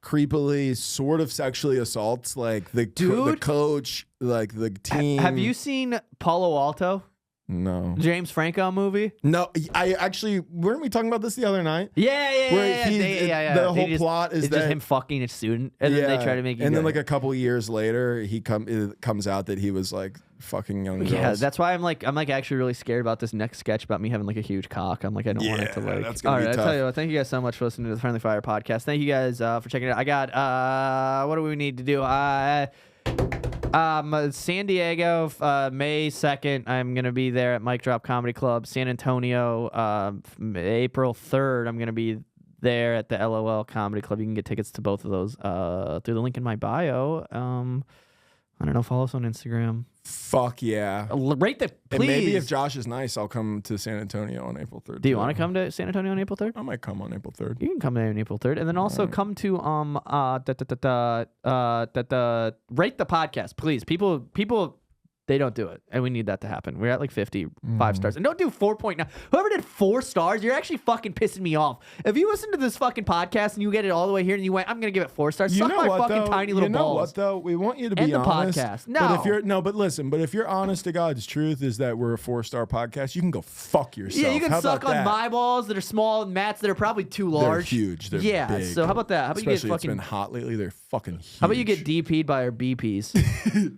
creepily sort of sexually assaults like the coach, like the team. Have you seen Palo Alto? No. James Franco movie? No, I actually, weren't we talking about this the other night? Yeah. The whole plot is it's that just him fucking a student, and then they try to make. And then like a couple years later, it comes out that he was like fucking young girls. Yeah, that's why I'm actually really scared about this next sketch about me having like a huge cock. I'm like, I don't want it to like. That's gonna be All right, tough. I tell you what. Thank you guys so much for listening to the Friendly Fire podcast. Thank you guys for checking it out. I got what do we need to do? San Diego, May 2nd, I'm going to be there at Mic Drop Comedy Club. San Antonio, April 3rd, I'm going to be there at the LOL Comedy Club. You can get tickets to both of those through the link in my bio. I don't know, follow us on Instagram. Fuck yeah. Rate the, please. And maybe if Josh is nice, I'll come to San Antonio on April 3rd. Do you want to come to San Antonio on April 3rd? I might come on April 3rd. You can come there on April 3rd. And then also come to rate the podcast, please. People they don't do it, and we need that to happen. We're at like 55 stars. And don't do 4.9. Whoever did 4 stars, you're actually fucking pissing me off. If you listen to this fucking podcast and you get it all the way here and you went, I'm going to give it 4 stars, suck my fucking tiny little balls. You know what, though? We want you to be End the honest. podcast. No. But listen, but if you're honest to God's truth is that we're a 4-star podcast, you can go fuck yourself. Yeah, you can How suck about on that? my balls that are small and Matt's that are probably too large. They're huge. They're big. So how about that? How about Especially you get it's fucking... been hot lately. They're fucking huge. How about you get DP'd by our BPs?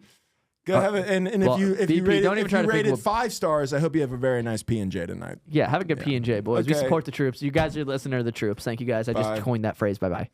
Go have it, and well, if you BP, rate don't even try to think rated we'll- 5 stars, I hope you have a very nice P&J tonight. Yeah, have a good P&J, boys. We Okay. support the troops. You guys are listening to the troops. Thank you, guys. I Bye. just coined that phrase. Bye-bye.